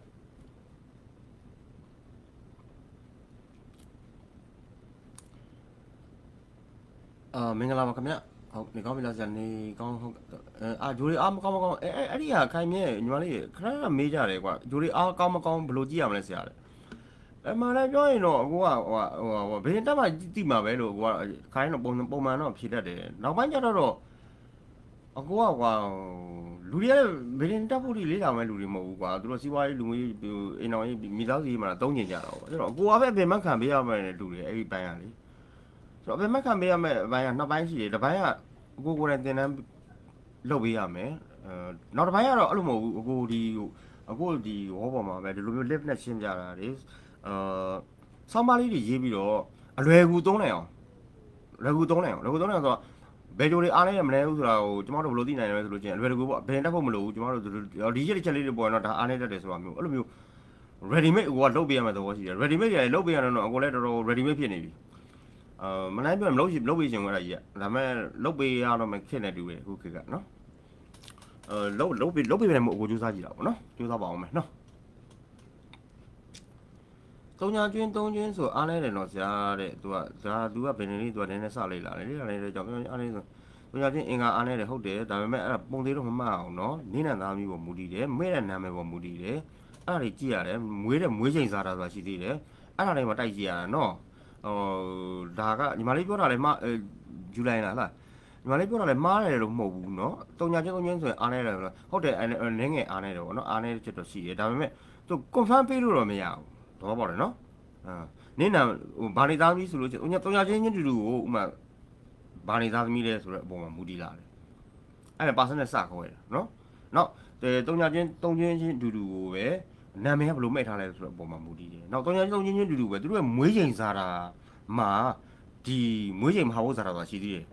[SPEAKER 1] မင်္ဂလာပါခင်ဗျဟုတ်နေကောင်းပြီလားဆရာနေကောင်းဟုတ်ဂျိုးလေးအားမကောင်းအဲ့ဒီဟာခိုင်မြဲညီမလေးခဏမေးကြတယ်ကွာဂျိုးလေးအားကောင်းမကောင်းဘယ်လိုကြည့်ရမလဲဆရာတဲ့မှလည်းပြောရင်တော့အကိုကဘယ်တက်မှတိမှာပဲလို့အကိုကခိုင်းတော့ပုံမှန်တော့ဖြေတတ်တယ်နောက်ပိုင်းကျတော့ ကိုကကွာလူတွေကဗီဒင်တက်ဖို့လေးလာမဲ့လူတွေမဟုတ်ဘူးကွာသူတို့စီးပွားရေးလူမျိုးအိမ်တော်ရေးမိသားစုရေးမှာသုံးကျင်ကြတော့အဲ့တော့ကိုကပဲအပင်မခံပေးရမယ်လူတွေအဲ့ဒီပိုင်းကလေဆိုတော့အပင်မခံပေးရမယ်အပိုင်းကနှစ်ပိုင်းရှိတယ်တစ်ပိုင်းကကိုယ်တိုင်တင်တန်းလုပ်ပေးရမယ်နောက်တစ်ပိုင်းကတော့အဲ့လိုမဟုတ်ဘူးအခုဒီဟောပေါ်မှာပဲဒီလိုမျိုး live နဲ့ရှင်းပြတာလေဆောင်းပါးလေးတွေရေးပြီးတော့အလွယ်ကူသုံးနိုင်အောင်လွယ်ကူသုံးနိုင်ဆိုတော့ဘယ်ကြိုတွေအားနေရမလဲဘူးဆိုတာကိုကျမတို့ဘယ်လိုသိနိုင်လဲဆိုလို့ချင်းအလွယ်တကူပေါ့ဘယ်တက်ဖို့မလိုဘူးကျမတို့ဒီချက်လေးတွေပေါ်တော့ဒါအားနေတတ်တယ်ဆိုတာမျိုးအဲ့လိုမျိုး ready made ကိုကလုပ်ပေးရမယ်သဘောရှိတယ် ready made တွေလုပ်ပေးရတော့အကိုလည်းတော်တော် ready made ဖြစ်နေပြီမနိုင်ပြမလုပ်ပေးချင်ဘူးအဲ့ဒါကြီးကဒါမဲ့လုပ်ပေးရတော့မှဖြစ်နေတူတယ်အခုခေတ်ကနော်လုပ်ပေးမယ်မို့အကိုကြိုးစားကြည့်တာပေါ့နော်ကြိုးစားပါအောင်မယ်နော်3ညကျွင်းဆိုအားနေတယ်နော်ဆရာတဲ့သူကဘယ်နေလေးသူကနည်းနည်းစလေးလာတယ်လေကြောင့်အားနေဆို3ညကျွင်းအင်္ဂါအားနေတယ်ဟုတ်တယ်ဒါပေမဲ့အဲ့ဒါပုံသေးတော့မမှတ်အောင်နော်နင်းနံသားမျိုးပေါ်မူတည်တယ်မဲ့တဲ့နာမည်ပေါ်မူတည်တယ်အဲ့ဒါတွေကြည့်ရတယ်မွေးချိန်စားတာဆိုတာရှိသေးတယ်အဲ့ဒါတွေမှာတိုက်ကြည့်ရတာနော်ဒါကညီမလေးပြောတာလေဇူလိုင်လားညီမလေးပြောတာလေမားတယ်လို့မဟုတ်ဘူးနော်3ညကျွင်းဆိုရင်အားနေတယ်ဟုတ်တယ်နည်းငယ်အားနေတယ်ပေါ့နော်အားနေတဲ့ချက်တော့ရှိတယ်ဒါပေမဲ့သူ confirm ပေးလို့တော့မရဘူးတော့ပေါ့တယ်နော်နင်းနာဘာနေသားသမီးဆိုလို့ချင်း300ချင်းတူကိုဥမာဘာနေသားသမီးလဲဆိုတော့အပေါ်မှာမူတည်လာတယ်အဲ့ဒါ person နဲ့စခေါ်ရတာနော်နောက်300ချင်းတူကိုပဲနာမည်ကဘယ်လိုမဲ့ထားလဲဆိုတော့အပေါ်မှာမူတည်တယ်နောက်300ချင်းတူပဲသူတို့ကမွေးချိန်စားတာမှာဒီမွေးချိန်မဟာဝုဇ္ဇာတာဆိုတာရှိသေးတယ်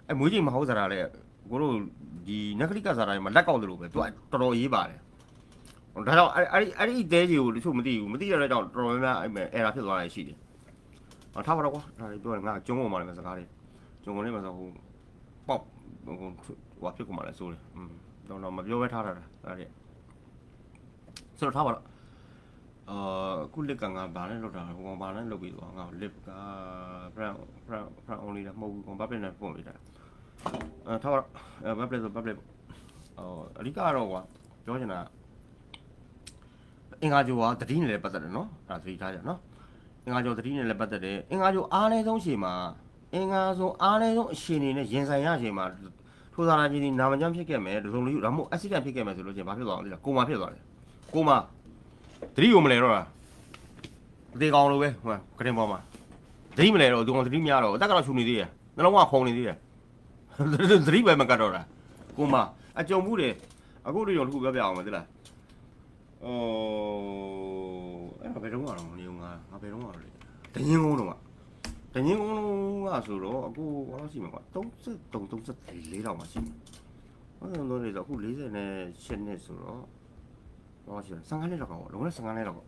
[SPEAKER 1] အဲ့မွေးချိန်မဟာဝုဇ္ဇာတာလည်းကိုတို့ဒီနဂရိကဇာတာတွေမှာလက်ကောက်တယ်လို့ပဲသူကတော်တော်ရေးပါတယ်ဒါကြောင့်အဲ့ဒီတဲကြီးကိုတချို့မသိဘူးမသိရတဲ့ကြောင့်တော်တော်များများအဲ့အဲ့ဒါဖြစ်သွားတာရှိတယ်ထားပါတော့ကွာဒါပြောတယ်ငါကျုံးကုန်ပါလေစကားလေးကျုံကုန်လေးမှာဆိုဟိုပေါက်ဟိုဖြစ်ကုန်ပါလေဆိုတယ်တော့မပြောပဲထားတာအဲ့ဒါဆိုတော့ထားပါတော့ခုလက်ကငါဘာနဲ့လောက်တာဟိုကောင်ဘာနဲ့လောက်ပြီးသွားငါလက်က front only လားမဟုတ်ဘူးကောင်ဘာပြနေပုံပြီးတာထားပါတော့ဘာပြလဲဆိုဘာပြလဲအဓိကတော့ကွာပြောချင်တာအင်္ဂါဂျိုကသတိနဲ့လည်းပတ်သက်တယ်နော်အဲ့ဒါသတိထားကြနော်အင်္ဂါဂျိုသတိနဲ့လည်းပတ်သက်တယ်အင်္ဂါဂျိုအားနည်းဆုံးချိန်မှာအင်္ဂါဆိုအားနည်းဆုံးအချိန်နေနဲ့ရင်ဆိုင်ရချိန်မှာထိုးစားလာခြင်းဒီနာမကျန်းဖြစ်ခဲ့မယ်ဒုံလေးဒါမှမဟုတ် accident ဖြစ်ခဲ့မယ်ဆိုလို့ချင်းဘာဖြစ်သွားအောင်လဲကိုမာဖြစ်သွားတယ်ကိုမာသတိကိုမလဲတော့တာအသေးကောင်လိုပဲဟိုကရင်ပေါ်မှာသတိမလဲတော့သူကောင်သတိမရတော့အသက်ကတော့ခြုံနေသေးတယ်နှလုံးကခုန်နေသေးတယ်သတိပဲမကတ်တော့တာကိုမာအကြုံမှုတယ်အခုတို့ရုံတစ်ခုပြောပြအောင်မသိလားအဲ့ဘယ်တော့မှတော့မနေဘူးငါဘယ်တော့မှတော့လေတငင်းကုန်းတော့ဆိုတော့အခုဘာလို့ရှိမှာကွာ33 34လောက်မှရှိမှာအဲ့တော့တော့လေအခု48နှစ်ဆိုတော့ဘာရှိလဲ15နှစ်လောက်ကပေါ့လုံးဝ15နှစ်လောက်ပေါ့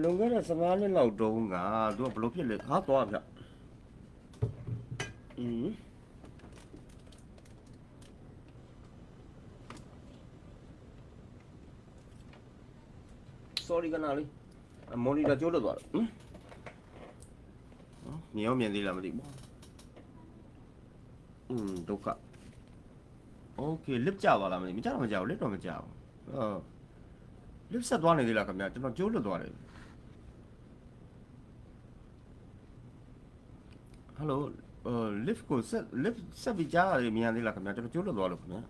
[SPEAKER 1] လွန်ခဲ့တဲ့15နှစ်လောက်တုန်းကသူကဘလို့ဖြစ်လဲဟာသွားဗျsorry ကနာလေးမော်နီတာကျိုးလွတ်သွားတယ်မြင်ရောမြင်သေးလားမသိဘူးဒုက္ခ okay lip ကြပါလားမသိမကြတော့မကြဘူး lip တော့မကြဘူးlip ဆက်သွားနေသေးလားခင်ဗျာကျွန်တော်ကျိုးလွတ်သွားတယ် hello lip ကိုဆက်ပြီးကြားရတယ်မြင်ရသေးလားခင်ဗျာကျွန်တော်ကျိုးလွတ်သွားလို့ခင်ဗျာ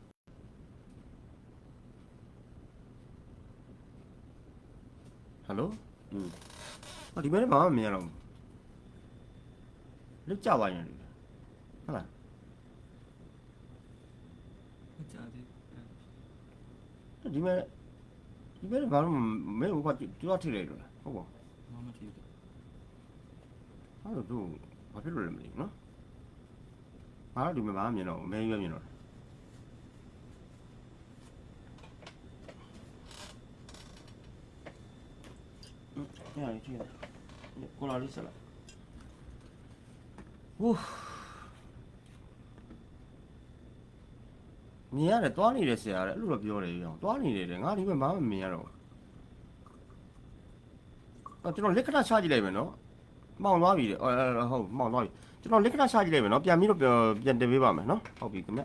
[SPEAKER 1] ဟယ်လိုဒီမဲ့ဘာမှမမြင်ရတော့လွတ်ကြပါရင်ဟုတ်လားဒီမဲ့ဘာလို့မဲဟိုကတူတော့ထိလိုက်လို့ဟုတ်ပါဘာမှထိဘူးအဲ့တော့ဘာဖြစ်လို့လဲမသိဘူးနော်ဘာလို့ဒီမဲ့ဘာမှမြင်တော့မဲရွေးမြင်တော့ညနေကြည့်ကိုလာလေးဆက်လာဟူးမြင်ရတယ်တွားနေတယ်ဆရာတဲ့အဲ့လိုတော့ပြောတယ်ပြောတွားနေတယ်ငါဒီဘက်ဘာမှမမြင်ရတော့ကျွန်တော်လက်ကတာချကြည့်လိုက်မယ်နော်မှောင်သွားပြီတဲ့ဟုတ်မှောင်သွားပြီကျွန်တော်လက်ကတာချကြည့်လိုက်မယ်နော်ပြန်ပြီးတော့ပြန်တင်ပေးပါမယ်နော်ဟုတ်ပြီခင်ဗျ